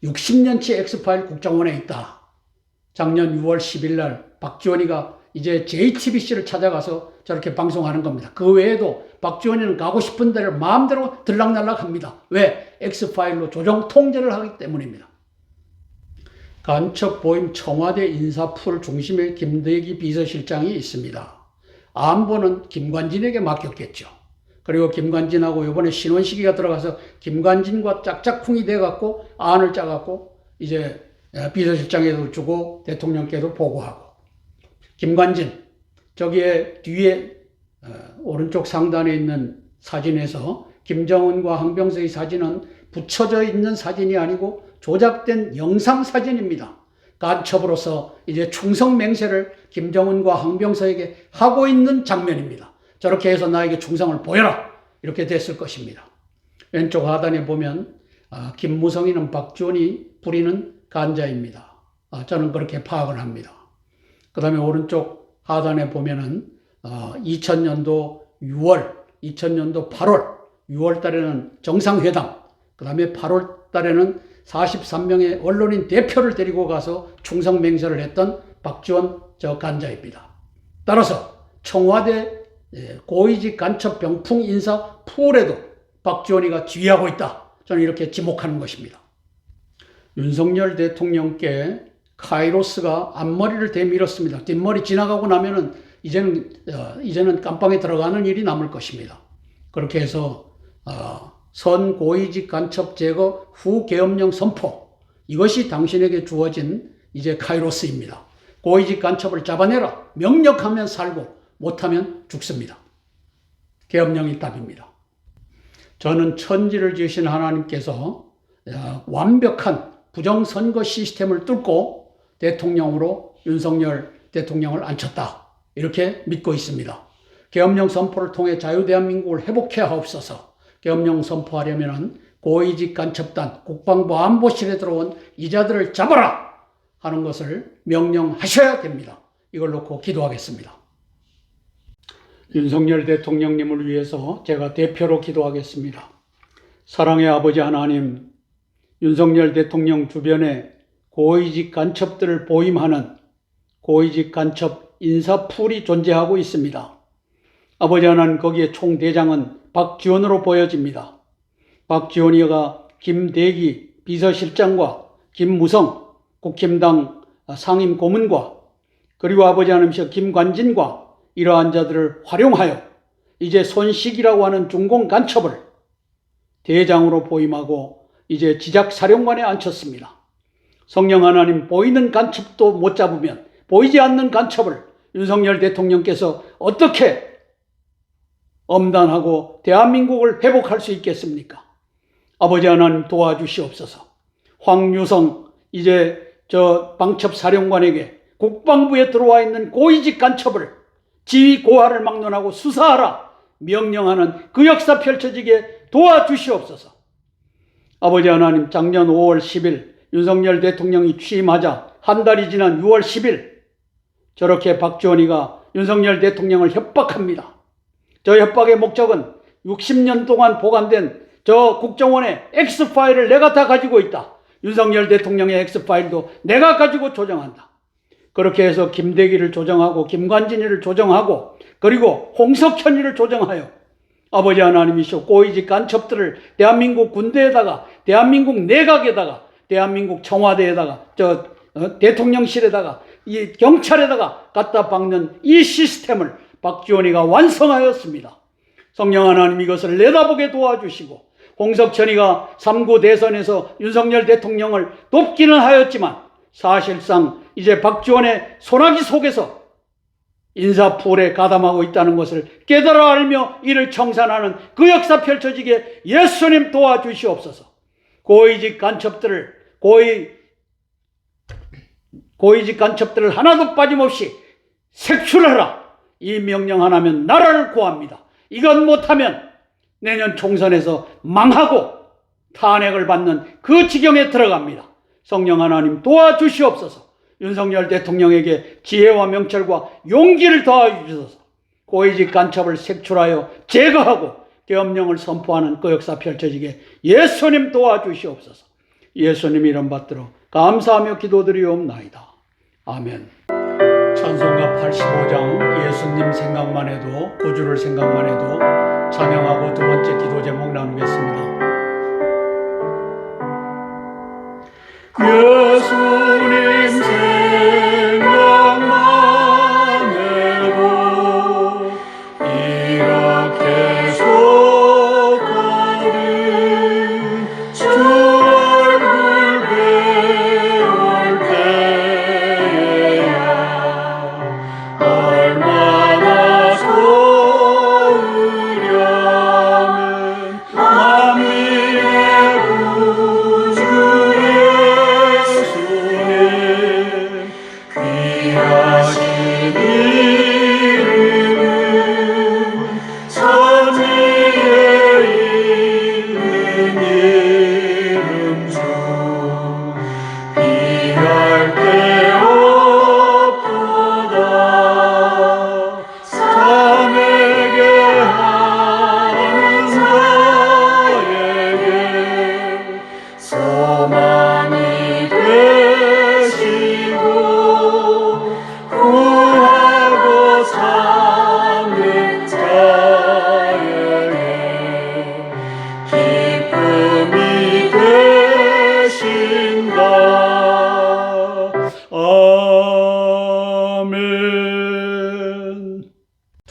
60년치 X파일 국정원에 있다. 작년 6월 10일 날 박지원이가 이제 JTBC를 찾아가서 저렇게 방송하는 겁니다. 그 외에도 박지원이는 가고 싶은 데를 마음대로 들락날락 합니다. 왜? X파일로 조정 통제를 하기 때문입니다. 간첩 보임 청와대 인사풀 중심에 김대기 비서실장이 있습니다. 안보는 김관진에게 맡겼겠죠. 그리고 김관진하고 이번에 신원식이가 들어가서 김관진과 짝짝꿍이 돼갖고 안을 짜갖고 이제 비서실장에도 주고 대통령께도 보고하고. 김관진, 저기에 뒤에 오른쪽 상단에 있는 사진에서 김정은과 황병서의 사진은 붙여져 있는 사진이 아니고 조작된 영상 사진입니다. 간첩으로서 이제 충성 맹세를 김정은과 황병서에게 하고 있는 장면입니다. 저렇게 해서 나에게 충성을 보여라! 이렇게 됐을 것입니다. 왼쪽 하단에 보면 김무성이는 박지원이 부리는 간자입니다. 저는 그렇게 파악을 합니다. 그 다음에 오른쪽 하단에 보면은 2000년도 6월, 2000년도 8월, 6월 달에는 정상회담, 그 다음에 8월 달에는 43명의 언론인 대표를 데리고 가서 충성맹세를 했던 박지원 저 간자입니다. 따라서 청와대 고위직 간첩 병풍 인사 풀에도 박지원이가 지휘하고 있다. 저는 이렇게 지목하는 것입니다. 윤석열 대통령께 카이로스가 앞머리를 대밀었습니다. 뒷머리 지나가고 나면은 이제는 깜빵에 들어가는 일이 남을 것입니다. 그렇게 해서 선 고위직 간첩 제거 후 계엄령 선포, 이것이 당신에게 주어진 이제 카이로스입니다. 고위직 간첩을 잡아내라. 명령하면 살고 못하면 죽습니다. 계엄령이 답입니다. 저는 천지를 지으신 하나님께서 완벽한 부정선거 시스템을 뚫고 대통령으로 윤석열 대통령을 앉혔다. 이렇게 믿고 있습니다. 계엄령 선포를 통해 자유대한민국을 회복해야 하옵소서. 계엄령 선포하려면 고위직 간첩단 국방부 안보실에 들어온 이자들을 잡아라 하는 것을 명령하셔야 됩니다. 이걸 놓고 기도하겠습니다. 윤석열 대통령님을 위해서 제가 대표로 기도하겠습니다. 사랑의 아버지 하나님, 윤석열 대통령 주변에 고위직 간첩들을 보임하는 고위직 간첩 인사풀이 존재하고 있습니다. 아버지 하나님, 거기에 총대장은 박지원으로 보여집니다. 박지원이가 김대기 비서실장과 김무성 국힘당 상임고문과 그리고 아버지 하나님께서 김관진과 이러한 자들을 활용하여 이제 손식이라고 하는 중공 간첩을 대장으로 보임하고 이제 지작사령관에 앉혔습니다. 성령 하나님, 보이는 간첩도 못 잡으면 보이지 않는 간첩을 윤석열 대통령께서 어떻게 엄단하고 대한민국을 회복할 수 있겠습니까? 아버지 하나님 도와주시옵소서. 황유성 이제 저 방첩사령관에게 국방부에 들어와 있는 고위직 간첩을 지휘 고하를 막론하고 수사하라 명령하는 그 역사 펼쳐지게 도와주시옵소서. 아버지 하나님, 작년 5월 10일 윤석열 대통령이 취임하자 한 달이 지난 6월 10일 저렇게 박지원이가 윤석열 대통령을 협박합니다. 저 협박의 목적은 60년 동안 보관된 저 국정원의 X파일을 내가 다 가지고 있다. 윤석열 대통령의 X파일도 내가 가지고 조정한다. 그렇게 해서 김대기를 조정하고 김관진이를 조정하고 그리고 홍석현이를 조정하여 아버지 하나님이시오 고위직 간첩들을 대한민국 군대에다가 대한민국 내각에다가 대한민국 청와대에다가 대통령실에다가 이 경찰에다가 갖다 박는 이 시스템을 박지원이가 완성하였습니다. 성령 하나님, 이것을 내다보게 도와주시고 홍석천이가 3구 대선에서 윤석열 대통령을 돕기는 하였지만 사실상 이제 박지원의 소나기 속에서 인사풀에 가담하고 있다는 것을 깨달아 알며 이를 청산하는 그 역사 펼쳐지게 예수님 도와주시옵소서. 고위직 간첩들을 고위직 간첩들을 하나도 빠짐없이 색출하라. 이 명령 하나면 나라를 구합니다. 이건 못하면 내년 총선에서 망하고 탄핵을 받는 그 지경에 들어갑니다. 성령 하나님 도와주시옵소서. 윤석열 대통령에게 지혜와 명철과 용기를 더하주셔서 고위직 간첩을 색출하여 제거하고 계엄령을 선포하는 그 역사 펼쳐지게 예수님 도와주시옵소서. 예수님 이름 받들어 감사하며 기도드리옵나이다. 아멘. 찬송가 85장 예수님 생각만 해도 구주를 생각만 해도 찬양하고 두 번째 기도 제목 나누겠습니다. 예수님 생각만 해도 이렇게 속거든 주 얼굴 배울 때야 얼마나 소으려면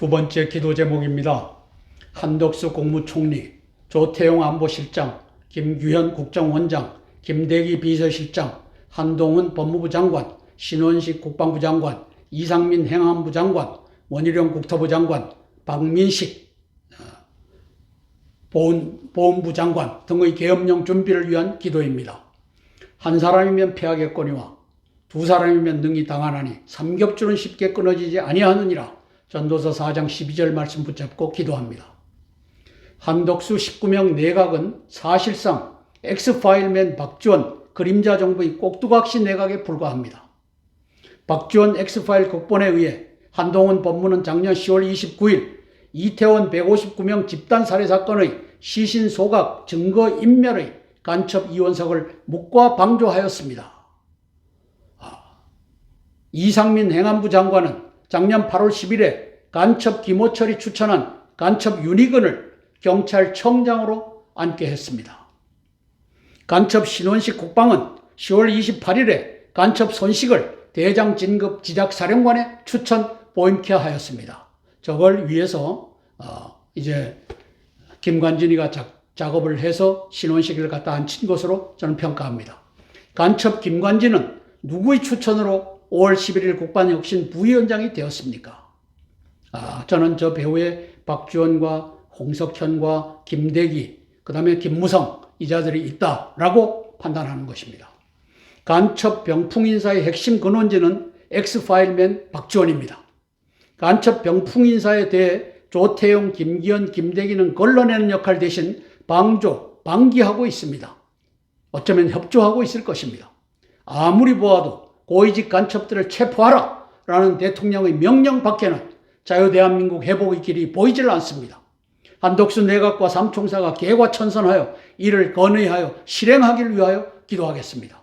두 번째 기도 제목입니다. 한덕수 국무총리, 조태용 안보실장, 김규현 국정원장, 김대기 비서실장, 한동훈 법무부 장관, 신원식 국방부 장관, 이상민 행안부 장관, 원희룡 국토부 장관, 박민식 보훈부 장관 등의 계엄령 준비를 위한 기도입니다. 한 사람이면 패하겠거니와 두 사람이면 능히 당하나니 삼겹줄은 쉽게 끊어지지 아니하느니라. 전도서 4장 12절 말씀 붙잡고 기도합니다. 한덕수 19명 내각은 사실상 엑스파일맨 박지원 그림자 정부의 꼭두각시 내각에 불과합니다. 박지원 엑스파일 극본에 의해 한동훈 법무는 작년 10월 29일 이태원 159명 집단 살해 사건의 시신 소각 증거 인멸의 간첩 이원석을 묵과 방조하였습니다. 이상민 행안부 장관은 작년 8월 10일에 간첩 김호철이 추천한 간첩 윤희근을 경찰청장으로 앉게 했습니다. 간첩 신원식 국방은 10월 28일에 간첩 손식을 대장 진급 지작사령관에 추천 보임케 하였습니다. 저걸 위해서 이제 김관진이가 작업을 해서 신원식을 갖다 앉힌 것으로 저는 평가합니다. 간첩 김관진은 누구의 추천으로 5월 11일 국방혁신 부위원장이 되었습니까? 저는 저 배후에 박지원과 홍석현과 김대기, 그 다음에 김무성 이 자들이 있다라고 판단하는 것입니다. 간첩 병풍 인사의 핵심 근원지는 엑스파일맨 박지원입니다. 간첩 병풍 인사에 대해 조태용, 김기현, 김대기는 걸러내는 역할 대신 방기하고 있습니다. 어쩌면 협조하고 있을 것입니다. 아무리 보아도 고위직 간첩들을 체포하라 라는 대통령의 명령 밖에는 자유대한민국 회복의 길이 보이질 않습니다. 한덕수 내각과 삼총사가 개과천선하여 이를 건의하여 실행하기를 위하여 기도하겠습니다.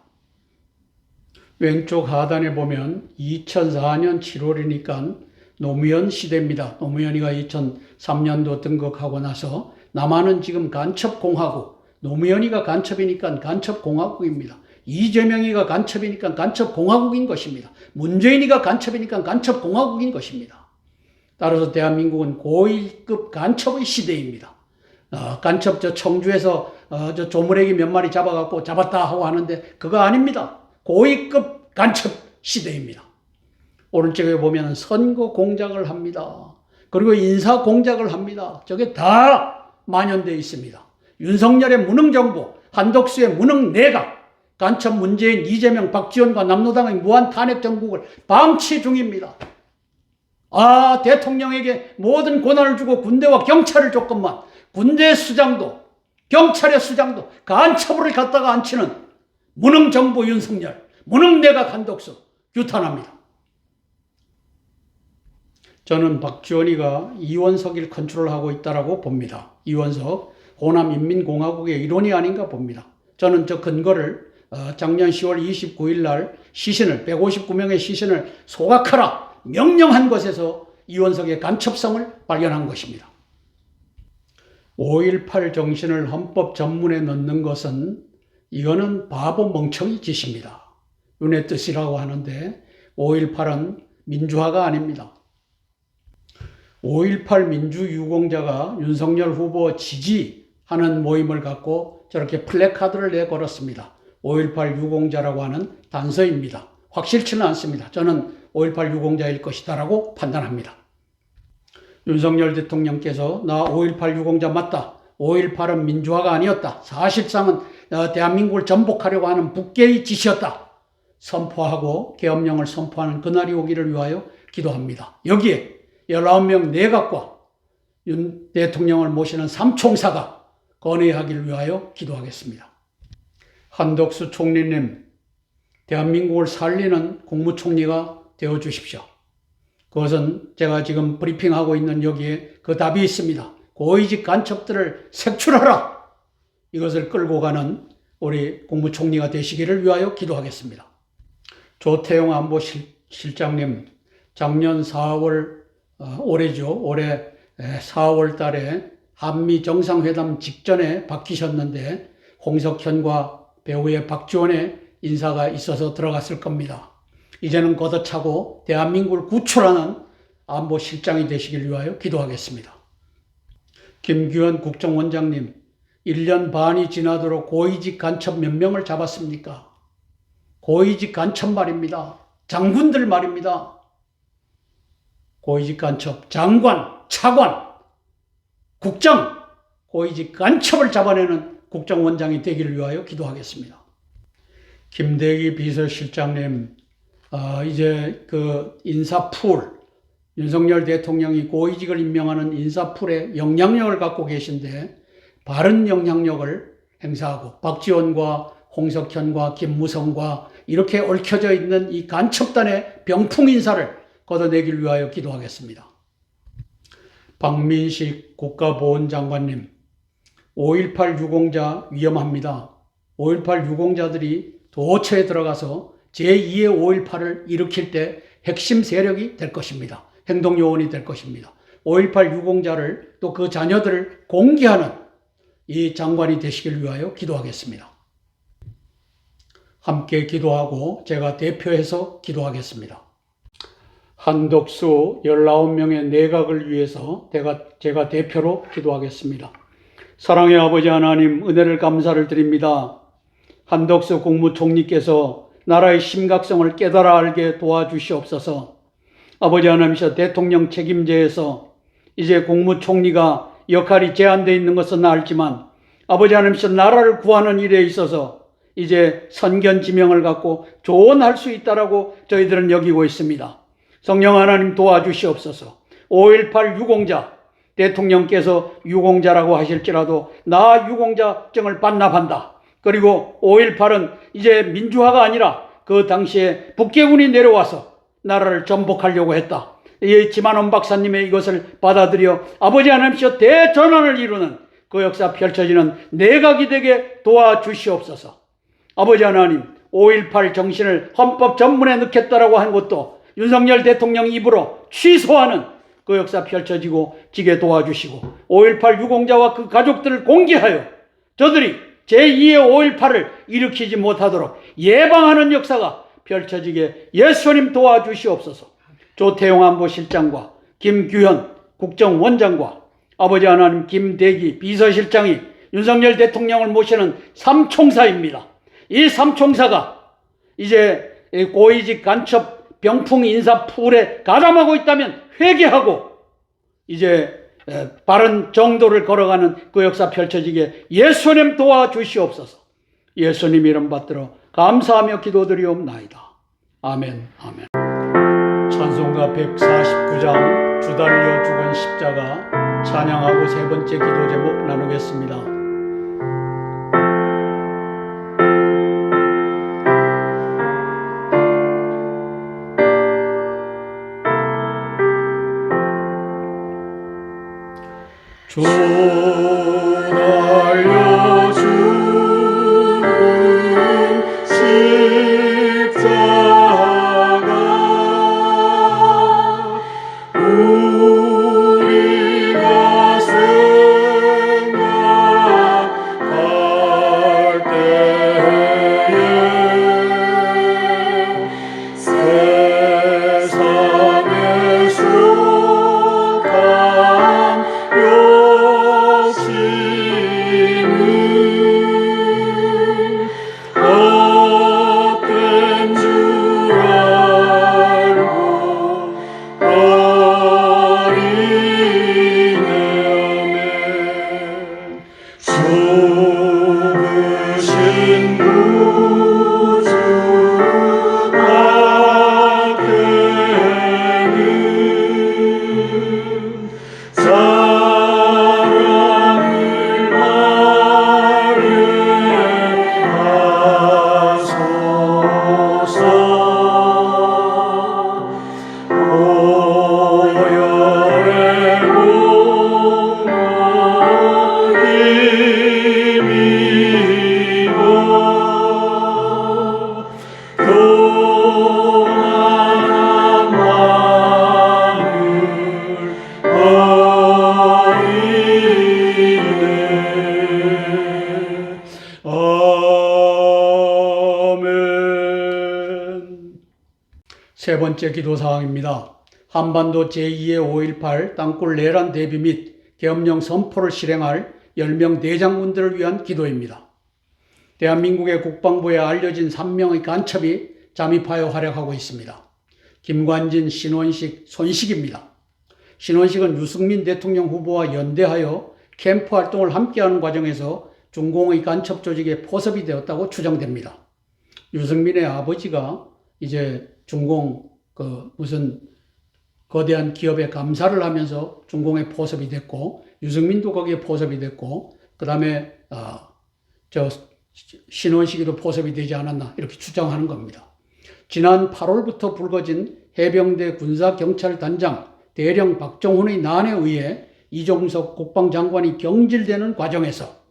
왼쪽 하단에 보면 2004년 7월이니까 노무현 시대입니다. 노무현이가 2003년도 등극하고 나서 남한은 지금 간첩공화국, 노무현이가 간첩이니까 간첩공화국입니다. 이재명이가 간첩이니까 간첩공화국인 것입니다. 문재인이가 간첩이니까 간첩공화국인 것입니다. 따라서 대한민국은 고위급 간첩의 시대입니다. 간첩 청주에서 조물애기 몇 마리 잡아갖고 잡았다 하고 하는데 그거 아닙니다. 고위급 간첩 시대입니다. 오른쪽에 보면 선거 공작을 합니다. 그리고 인사 공작을 합니다. 저게 다 만연되어 있습니다. 윤석열의 무능정부, 한덕수의 무능내각, 간첩 문재인, 이재명, 박지원과 남로당의 무한 탄핵 정국을 방치 중입니다. 대통령에게 모든 권한을 주고 군대와 경찰을 줬건만 군대 수장도 경찰의 수장도 간첩을 갖다가 앉히는 무능정부 윤석열, 무능내각 한덕수 규탄합니다. 저는 박지원이가 이원석을 컨트롤하고 있다고 봅니다. 이원석, 호남인민공화국의 일원이 아닌가 봅니다. 저는 저 근거를 작년 10월 29일 날 159명의 시신을 소각하라 명령한 것에서 이원석의 간첩성을 발견한 것입니다. 5.18 정신을 헌법 전문에 넣는 것은 이거는 바보 멍청이 짓입니다. 윤의 뜻이라고 하는데 5.18은 민주화가 아닙니다. 5.18 민주유공자가 윤석열 후보 지지하는 모임을 갖고 저렇게 플래카드를 내걸었습니다. 5.18 유공자라고 하는 단서입니다. 확실치는 않습니다. 저는 5.18 유공자일 것이다라고 판단합니다. 윤석열 대통령께서 나 5.18 유공자 맞다. 5.18은 민주화가 아니었다. 사실상은 대한민국을 전복하려고 하는 북계의 짓이었다. 선포하고 계엄령을 선포하는 그날이 오기를 위하여 기도합니다. 여기에 19명 내각과 윤 대통령을 모시는 삼총사가 건의하기를 위하여 기도하겠습니다. 한덕수 총리님, 대한민국을 살리는 국무총리가 되어주십시오. 그것은 제가 지금 브리핑하고 있는 여기에 그 답이 있습니다. 고위직 간첩들을 색출하라. 이것을 끌고 가는 우리 국무총리가 되시기를 위하여 기도하겠습니다. 조태용 안보실장님, 작년 4월, 올해죠. 올해 4월 달에 한미 정상회담 직전에 바뀌셨는데 홍석현과 배우의 박지원의 인사가 있어서 들어갔을 겁니다. 이제는 걷어차고 대한민국을 구출하는 안보실장이 되시길 위하여 기도하겠습니다. 김규현 국정원장님, 1년 반이 지나도록 고위직 간첩 몇 명을 잡았습니까? 고위직 간첩 말입니다. 장군들 말입니다. 고위직 간첩, 장관, 차관, 국장, 고위직 간첩을 잡아내는 국정원장이 되기를 위하여 기도하겠습니다. 김대기 비서실장님, 이제 그 인사풀, 윤석열 대통령이 고위직을 임명하는 인사풀에 영향력을 갖고 계신데 바른 영향력을 행사하고 박지원과 홍석현과 김무성과 이렇게 얽혀져 있는 이 간첩단의 병풍 인사를 걷어내길 위하여 기도하겠습니다. 박민식 국가보훈장관님, 5.18 유공자 위험합니다. 5.18 유공자들이 도처에 들어가서 제2의 5.18을 일으킬 때 핵심 세력이 될 것입니다. 행동요원이 될 것입니다. 5.18 유공자를 또 그 자녀들을 공개하는 이 장관이 되시길 위하여 기도하겠습니다. 함께 기도하고 제가 대표해서 기도하겠습니다. 한덕수 19명의 내각을 위해서 제가 대표로 기도하겠습니다. 사랑의 아버지 하나님, 은혜를 감사를 드립니다. 한덕수 국무총리께서 나라의 심각성을 깨달아 알게 도와주시옵소서. 아버지 하나님이셔 대통령 책임제에서 이제 국무총리가 역할이 제한되어 있는 것은 알지만 아버지 하나님이셔 나라를 구하는 일에 있어서 이제 선견 지명을 갖고 조언할 수 있다라고 저희들은 여기고 있습니다. 성령 하나님 도와주시옵소서. 5.18 유공자, 대통령께서 유공자라고 하실지라도 나 유공자증을 반납한다. 그리고 5.18은 이제 민주화가 아니라 그 당시에 북괴군이 내려와서 나라를 전복하려고 했다. 이 지만원 박사님의 이것을 받아들여 아버지 하나님께서 대전환을 이루는 그 역사 펼쳐지는 내각이 되게 도와주시옵소서. 아버지 하나님, 5.18 정신을 헌법 전문에 넣겠다라고 한 것도 윤석열 대통령 입으로 취소하는 그 역사 펼쳐지고 지게 도와주시고 5.18 유공자와 그 가족들을 공개하여 저들이 제2의 5.18을 일으키지 못하도록 예방하는 역사가 펼쳐지게 예수님 도와주시옵소서. 조태용 안보실장과 김규현 국정원장과 아버지 하나님 김대기 비서실장이 윤석열 대통령을 모시는 삼총사입니다. 이 삼총사가 이제 고위직 간첩 병풍 인사 풀에 가담하고 있다면 회개하고 이제 바른 정도를 걸어가는 그 역사 펼쳐지게 예수님 도와주시옵소서. 예수님 이름 받들어 감사하며 기도드리옵나이다. 아멘. 아멘. 찬송가 149장 주 달려 죽은 십자가 찬양하고 세 번째 기도 제목 나누겠습니다. 주 달려 죽은 십자가 우리가 생각할 때에 세상에 속한 헛된 줄 알고 버리네. 죽으신 구주 앞에는 사랑을 발휘하소서. 오열의 공로 힘입어 교만한 마음을 버리네. 아멘. 세 번째 기도 사항입니다. 한반도 제2의 5.18 땅굴 내란 대비 및 계엄령 선포를 실행할 10명 대장군들을 위한 기도입니다. 대한민국의 국방부에 알려진 3명의 간첩이 잠입하여 활약하고 있습니다. 김관진, 신원식, 손식입니다. 신원식은 유승민 대통령 후보와 연대하여 캠프 활동을 함께하는 과정에서 중공의 간첩 조직에 포섭이 되었다고 추정됩니다. 유승민의 아버지가 이제 중공 무슨 거대한 기업에 감사를 하면서 중공에 포섭이 됐고, 유승민도 거기에 포섭이 됐고, 그 다음에 신원식이도 포섭이 되지 않았나 이렇게 추정하는 겁니다. 지난 8월부터 불거진 해병대 군사경찰단장 대령 박정훈의 난에 의해 이종석 국방장관이 경질되는 과정에서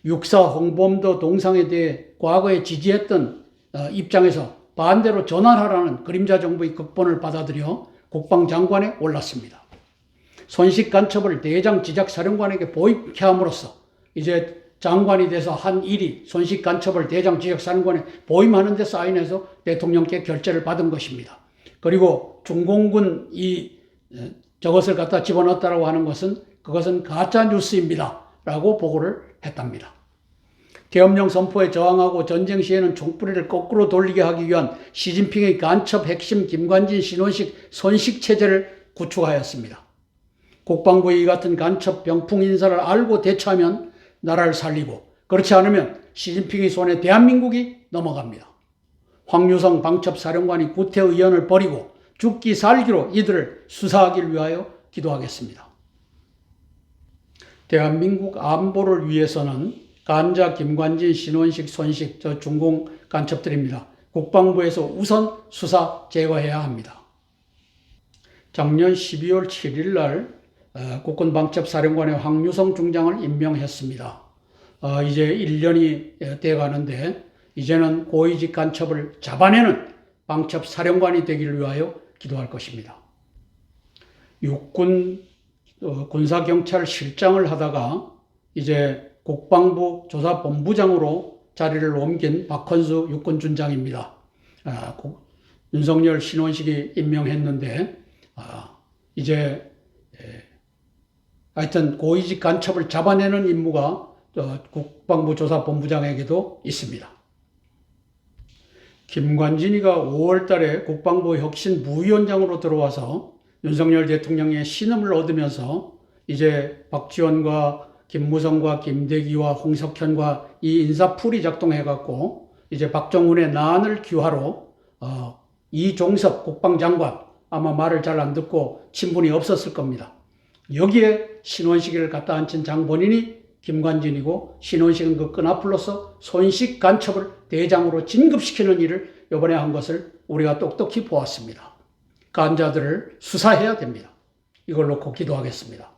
육사 홍범도 동상에 대해 과거에 지지했던 입장에서 반대로 전환하라는 그림자 정부의 극본을 받아들여 국방장관에 올랐습니다. 손식 간첩을 대장 지작사령관에게 보입케 함으로써 이제 장관이 돼서 한 일이 손식 간첩을 대장 지작사령관에 보임하는 데 사인해서 대통령께 결재를 받은 것입니다. 그리고 중공군이 저것을 갖다 집어넣었다고 하는 것은 그것은 가짜 뉴스입니다 라고 보고를 했답니다. 계엄령 선포에 저항하고 전쟁 시에는 총뿌리를 거꾸로 돌리게 하기 위한 시진핑의 간첩 핵심 김관진, 신원식, 손식 체제를 구축하였습니다. 국방부의 이 같은 간첩 병풍 인사를 알고 대처하면 나라를 살리고, 그렇지 않으면 시진핑의 손에 대한민국이 넘어갑니다. 황유성 방첩사령관이 구태의연을 버리고 죽기 살기로 이들을 수사하기 위하여 기도하겠습니다. 대한민국 안보를 위해서는 간자, 김관진, 신원식, 손식, 중공 간첩들입니다. 국방부에서 우선 수사 제거해야 합니다. 작년 12월 7일 날 국군방첩사령관의 황유성 중장을 임명했습니다. 이제 1년이 돼가는데 이제는 고위직 간첩을 잡아내는 방첩사령관이 되기를 위하여 기도할 것입니다. 육군 군사경찰실장을 하다가 이제 국방부 조사본부장으로 자리를 옮긴 박헌수 육군준장입니다. 윤석열, 신원식이 임명했는데 이제 하여튼 고위직 간첩을 잡아내는 임무가 국방부 조사본부장에게도 있습니다. 김관진이가 5월 달에 국방부 혁신 부위원장으로 들어와서 윤석열 대통령의 신임을 얻으면서 이제 박지원과 김무성과 김대기와 홍석현과 이 인사풀이 작동해갖고 이제 박정훈의 난을 기화로 이종섭 국방장관, 아마 말을 잘 안 듣고 친분이 없었을 겁니다. 여기에 신원식이를 갖다 앉힌 장본인이 김관진이고, 신원식은 그 끈앞으로서 손식 간첩을 대장으로 진급시키는 일을 이번에 한 것을 우리가 똑똑히 보았습니다. 간자들을 수사해야 됩니다. 이걸 놓고 기도하겠습니다.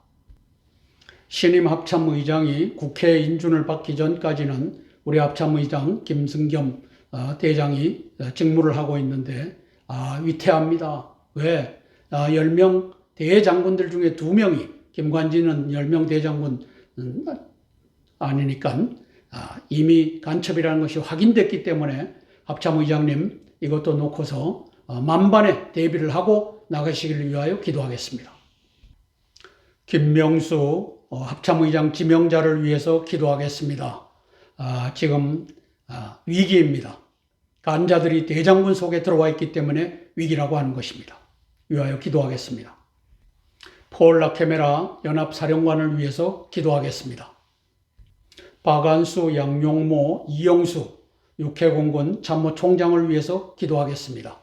신임 합참의장이 국회 인준을 받기 전까지는 우리 합참의장 김승겸 대장이 직무를 하고 있는데 위태합니다. 왜? 10명 대장군들 중에 2명이, 김관진은 10명 대장군 아니니까 이미 간첩이라는 것이 확인됐기 때문에 합참의장님 이것도 놓고서 만반의 대비를 하고 나가시기를 위하여 기도하겠습니다. 김명수 합참의장 지명자를 위해서 기도하겠습니다. 지금 위기입니다. 간자들이 대장군 속에 들어와 있기 때문에 위기라고 하는 것입니다. 위하여 기도하겠습니다. 폴 라케메라 연합사령관을 위해서 기도하겠습니다. 박안수, 양용모, 이영수 육해공군 참모총장을 위해서 기도하겠습니다.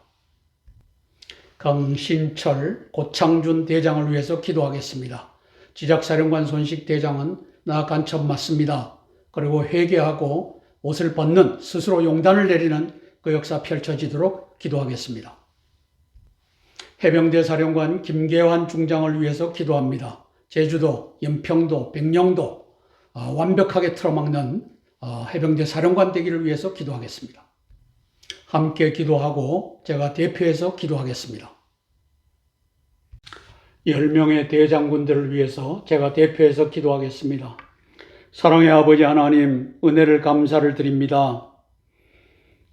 강신철, 고창준 대장을 위해서 기도하겠습니다. 지작사령관 손식 대장은 나 간첩 맞습니다. 그리고 회개하고 옷을 벗는, 스스로 용단을 내리는 그 역사 펼쳐지도록 기도하겠습니다. 해병대 사령관 김계환 중장을 위해서 기도합니다. 제주도, 연평도, 백령도 완벽하게 틀어막는 해병대 사령관 되기를 위해서 기도하겠습니다. 함께 기도하고 제가 대표해서 기도하겠습니다. 10명의 대장군들을 위해서 제가 대표해서 기도하겠습니다. 사랑의 아버지 하나님, 은혜를 감사를 드립니다.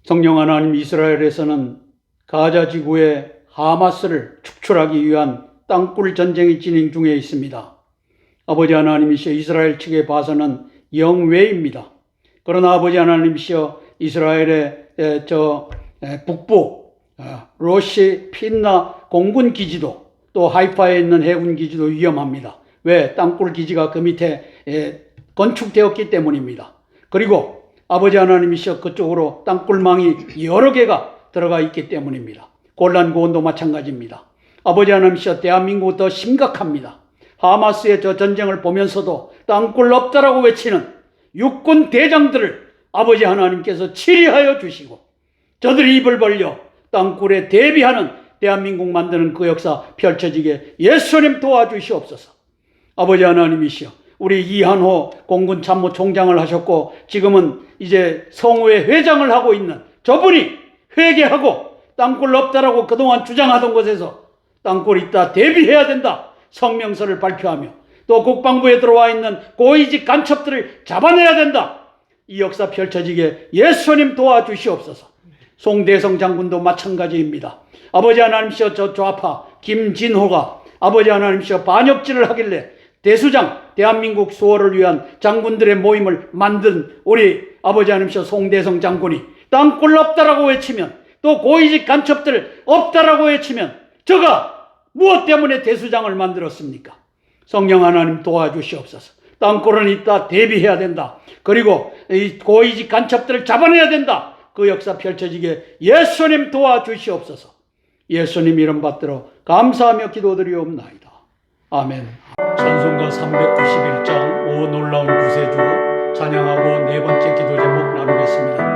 성령 하나님, 이스라엘에서는 가자 지구에 하마스를 축출하기 위한 땅굴 전쟁이 진행 중에 있습니다. 아버지 하나님이시여 이스라엘 측에 봐서는 영외입니다. 그러나 아버지 하나님이시여 이스라엘의 북부 로시 필나 공군 기지도 또 하이파에 있는 해군 기지도 위험합니다. 왜? 땅굴 기지가 그 밑에 건축되었기 때문입니다. 그리고 아버지 하나님이시여 그쪽으로 땅굴망이 여러 개가 들어가 있기 때문입니다. 골란고원도 마찬가지입니다. 아버지 하나님이시여 대한민국은 더 심각합니다. 하마스의 저 전쟁을 보면서도 땅굴 없다라고 외치는 육군 대장들을 아버지 하나님께서 치리하여 주시고 저들이 입을 벌려 땅굴에 대비하는 대한민국 만드는 그 역사 펼쳐지게 예수님 도와주시옵소서. 아버지 하나님이시여 우리 이한호 공군 참모총장을 하셨고 지금은 이제 성우회 회장을 하고 있는 저분이 회개하고 땅굴 없다라고 그동안 주장하던 곳에서 땅굴 있다 대비해야 된다 성명서를 발표하며 또 국방부에 들어와 있는 고위직 간첩들을 잡아내야 된다. 이 역사 펼쳐지게 예수님 도와주시옵소서. 송대성 장군도 마찬가지입니다. 아버지 하나님이시여 저 좌파 김진호가 아버지 하나님이시여 반역질을 하길래 대수장 대한민국 수호를 위한 장군들의 모임을 만든 우리 아버지 하나님이시여 송대성 장군이 땅굴 없다라고 외치면 또 고위직 간첩들 없다라고 외치면 저가 무엇 때문에 대수장을 만들었습니까? 성령 하나님 도와주시옵소서. 땅굴은 있다 대비해야 된다. 그리고 이 고위직 간첩들을 잡아내야 된다. 그 역사 펼쳐지게 예수님 도와주시옵소서. 예수님 이름 받들어 감사하며 기도드리옵나이다. 아멘. 찬송가 391장 오 놀라운 구세주 찬양하고 네 번째 기도 제목 나누겠습니다.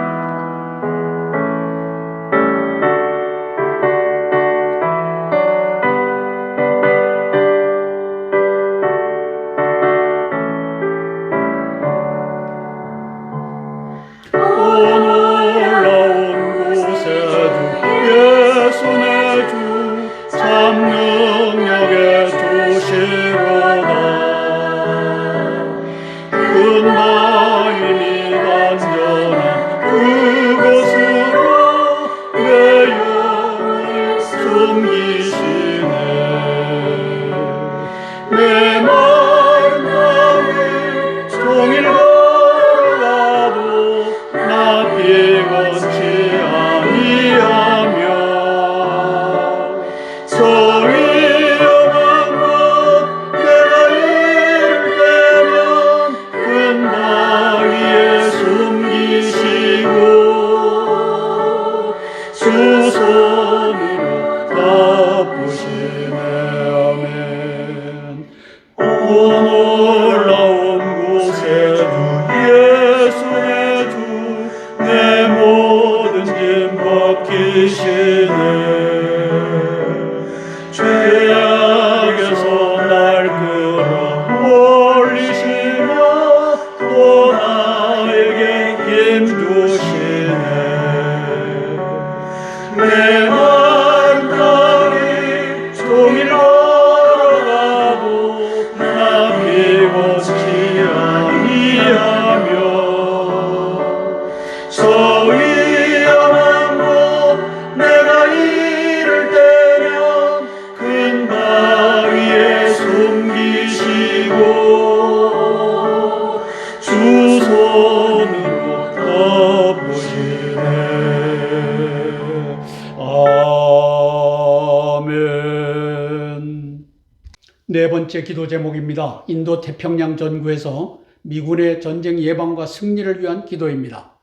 네 번째 기도 제목입니다. 인도 태평양 전구에서 미군의 전쟁 예방과 승리를 위한 기도입니다.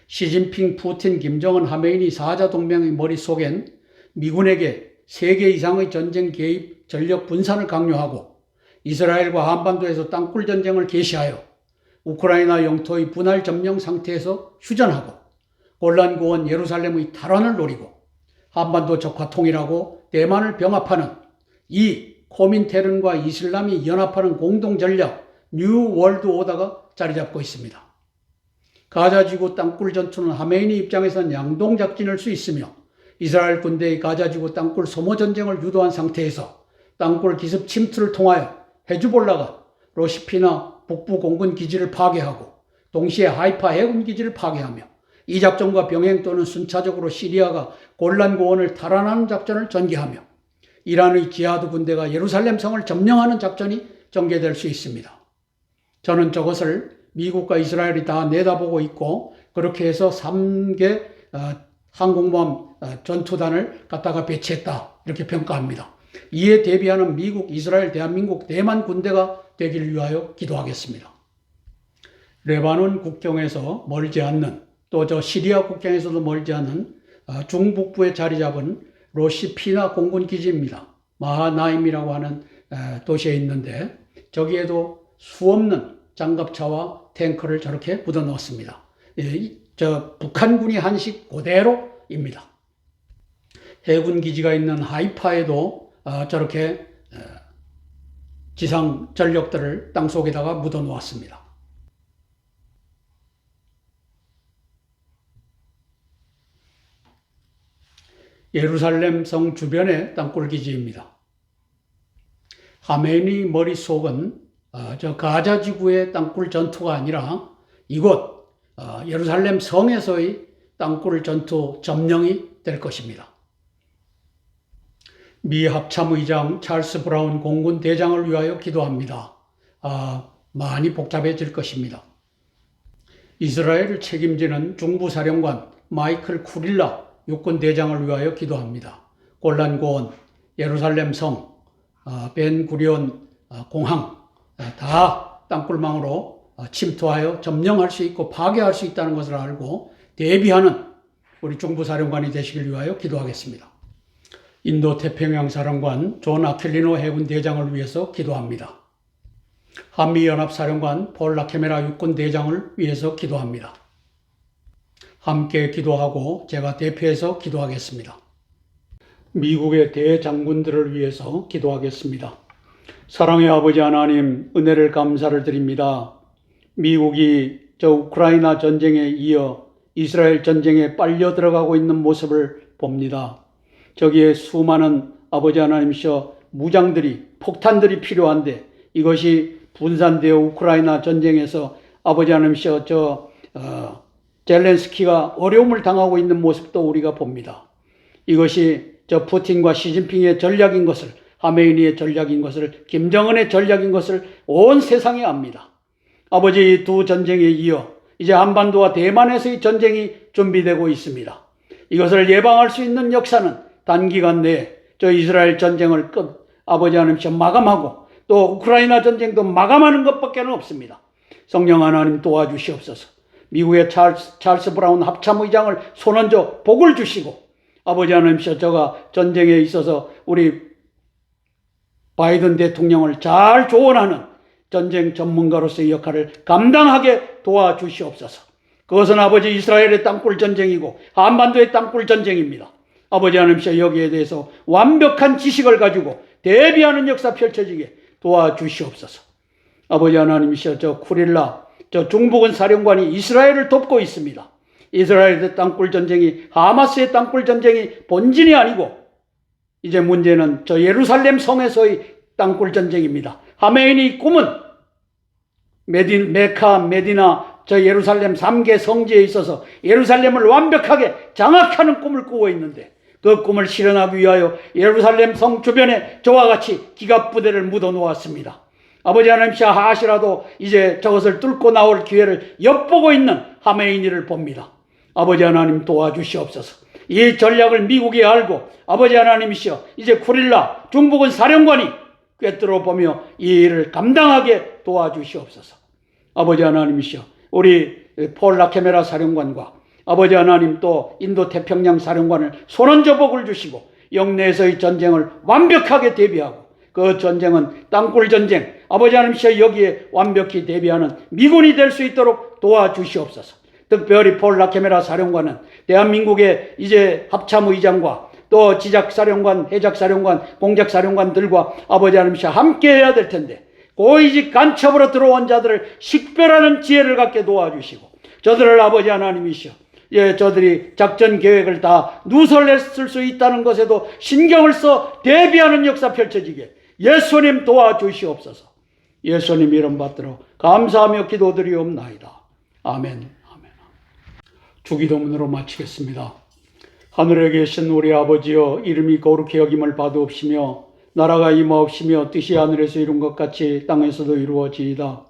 시진핑, 푸틴, 김정은, 하메이니 4자 동맹의 머릿속엔 미군에게 3개 이상의 전쟁 개입, 전력 분산을 강요하고 이스라엘과 한반도에서 땅굴 전쟁을 개시하여 우크라이나 영토의 분할 점령 상태에서 휴전하고 골란고원 예루살렘의 탈환을 노리고 한반도 적화 통일하고 대만을 병합하는 이 코민테른과 이슬람이 연합하는 공동전략 뉴 월드 오더가 자리 잡고 있습니다. 가자지구 땅굴 전투는 하메이니 입장에선 양동작전일 수 있으며 이스라엘 군대의 가자지구 땅굴 소모 전쟁을 유도한 상태에서 땅굴 기습 침투를 통하여 헤즈볼라가 로시피나 북부 공군 기지를 파괴하고 동시에 하이파 해군 기지를 파괴하며 이 작전과 병행 또는 순차적으로 시리아가 골란 고원을 탈환하는 작전을 전개하며 이란의 지하드 군대가 예루살렘 성을 점령하는 작전이 전개될 수 있습니다. 저는 저것을 미국과 이스라엘이 다 내다보고 있고 그렇게 해서 3개 항공모함 전투단을 갖다가 배치했다 이렇게 평가합니다. 이에 대비하는 미국, 이스라엘, 대한민국, 대만 군대가 되길 위하여 기도하겠습니다. 레바논 국경에서 멀지 않는 또 저 시리아 국경에서도 멀지 않은 중북부에 자리 잡은 로시피나 공군 기지입니다. 마하나임이라고 하는 도시에 있는데 저기에도 수없는 장갑차와 탱크를 저렇게 묻어 넣었습니다. 저 북한군이 한식 그대로입니다. 해군 기지가 있는 하이파에도 저렇게 지상 전력들을 땅속에다가 묻어 놓았습니다. 예루살렘 성 주변의 땅굴 기지입니다. 하메니 머릿속은 저 가자 지구의 땅굴 전투가 아니라 이곳 예루살렘 성에서의 땅굴 전투 점령이 될 것입니다. 미 합참의장 찰스 브라운 공군 대장을 위하여 기도합니다. 많이 복잡해질 것입니다. 이스라엘을 책임지는 중부사령관 마이클 쿠릴라 육군 대장을 위하여 기도합니다. 골란 고원, 예루살렘 성, 벤 구리온 공항 다 땅굴망으로 침투하여 점령할 수 있고 파괴할 수 있다는 것을 알고 대비하는 우리 중부사령관이 되시길 위하여 기도하겠습니다. 인도 태평양 사령관 존 아킬리노 해군 대장을 위해서 기도합니다. 한미연합사령관 폴 라케메라 육군 대장을 위해서 기도합니다. 함께 기도하고 제가 대표해서 기도하겠습니다. 미국의 대장군들을 위해서 기도하겠습니다. 사랑의 아버지 하나님, 은혜를 감사를 드립니다. 미국이 저 우크라이나 전쟁에 이어 이스라엘 전쟁에 빨려 들어가고 있는 모습을 봅니다. 저기에 수많은 아버지 하나님이셔 무장들이 폭탄들이 필요한데 이것이 분산되어 우크라이나 전쟁에서 아버지 하나님이셔 젤렌스키가 어려움을 당하고 있는 모습도 우리가 봅니다. 이것이 저 푸틴과 시진핑의 전략인 것을, 하메이니의 전략인 것을, 김정은의 전략인 것을 온 세상이 압니다. 아버지 두 전쟁에 이어 이제 한반도와 대만에서의 전쟁이 준비되고 있습니다. 이것을 예방할 수 있는 역사는 단기간 내에 저 이스라엘 전쟁을 아버지 하나님께 마감하고 또 우크라이나 전쟁도 마감하는 것밖에 없습니다. 성령 하나님 도와주시옵소서. 미국의 찰스 브라운 합참의장을 손얹어 복을 주시고 아버지 하나님께서 저가 전쟁에 있어서 우리 바이든 대통령을 잘 조언하는 전쟁 전문가로서의 역할을 감당하게 도와주시옵소서. 그것은 아버지 이스라엘의 땅굴 전쟁이고 한반도의 땅굴 전쟁입니다. 아버지 하나님께서 여기에 대해서 완벽한 지식을 가지고 대비하는 역사 펼쳐지게 도와주시옵소서. 아버지 하나님께서 저 쿠릴라 저 중북은 사령관이 이스라엘을 돕고 있습니다. 이스라엘의 땅굴 전쟁이 하마스의 땅굴 전쟁이 본진이 아니고 이제 문제는 저 예루살렘 성에서의 땅굴 전쟁입니다. 하메인의 꿈은 메카, 메디나, 저 예루살렘 3개 성지에 있어서 예루살렘을 완벽하게 장악하는 꿈을 꾸고 있는데 그 꿈을 실현하기 위하여 예루살렘 성 주변에 저와 같이 기갑부대를 묻어 놓았습니다. 아버지 하나님께서 하시라도 이제 저것을 뚫고 나올 기회를 엿보고 있는 하메이니를 봅니다. 아버지 하나님 도와주시옵소서. 이 전략을 미국이 알고 아버지 하나님이시여 이제 쿠릴라 중북은 사령관이 꿰뚫어 보며 이 일을 감당하게 도와주시옵소서. 아버지 하나님이시여 우리 폴 라케메라 사령관과 아버지 하나님 또 인도 태평양 사령관을 손얹어 복을 주시고 영내에서의 전쟁을 완벽하게 대비하고 그 전쟁은 땅굴 전쟁 아버지 하나님께서 여기에 완벽히 대비하는 미군이 될 수 있도록 도와주시옵소서. 특별히 폴 라케메라 사령관은 대한민국의 이제 합참의장과 또 지작사령관, 해작사령관, 공작사령관들과 아버지 하나님께서 함께 해야 될 텐데 고위직 간첩으로 들어온 자들을 식별하는 지혜를 갖게 도와주시고 저들을 아버지 하나님이시여 저들이 작전 계획을 다 누설했을 수 있다는 것에도 신경을 써 대비하는 역사 펼쳐지게 예수님 도와주시옵소서. 예수님 이름 받들어 감사하며 기도드리옵나이다. 아멘. 주기도문으로 마치겠습니다. 하늘에 계신 우리 아버지여, 이름이 거룩히 여김을 받으옵시며 나라가 임하옵시며 뜻이 하늘에서 이룬 것 같이 땅에서도 이루어지이다.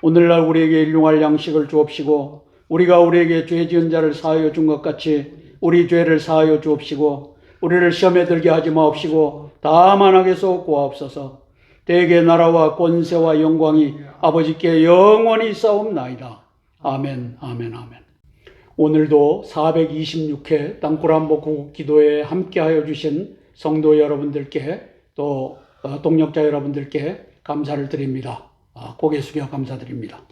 오늘날 우리에게 일용할 양식을 주옵시고 우리가 우리에게 죄 지은 자를 사하여 준 것 같이 우리 죄를 사하여 주옵시고 우리를 시험에 들게 하지 마옵시고 다만 악에서 구하옵소서. 대개 나라와 권세와 영광이 아버지께 영원히 있사옵나이다. 아멘, 아멘, 아멘. 오늘도 426회 땅굴한복 구국기도에 함께하여 주신 성도 여러분들께 또 동역자 여러분들께 감사를 드립니다. 고개 숙여 감사드립니다.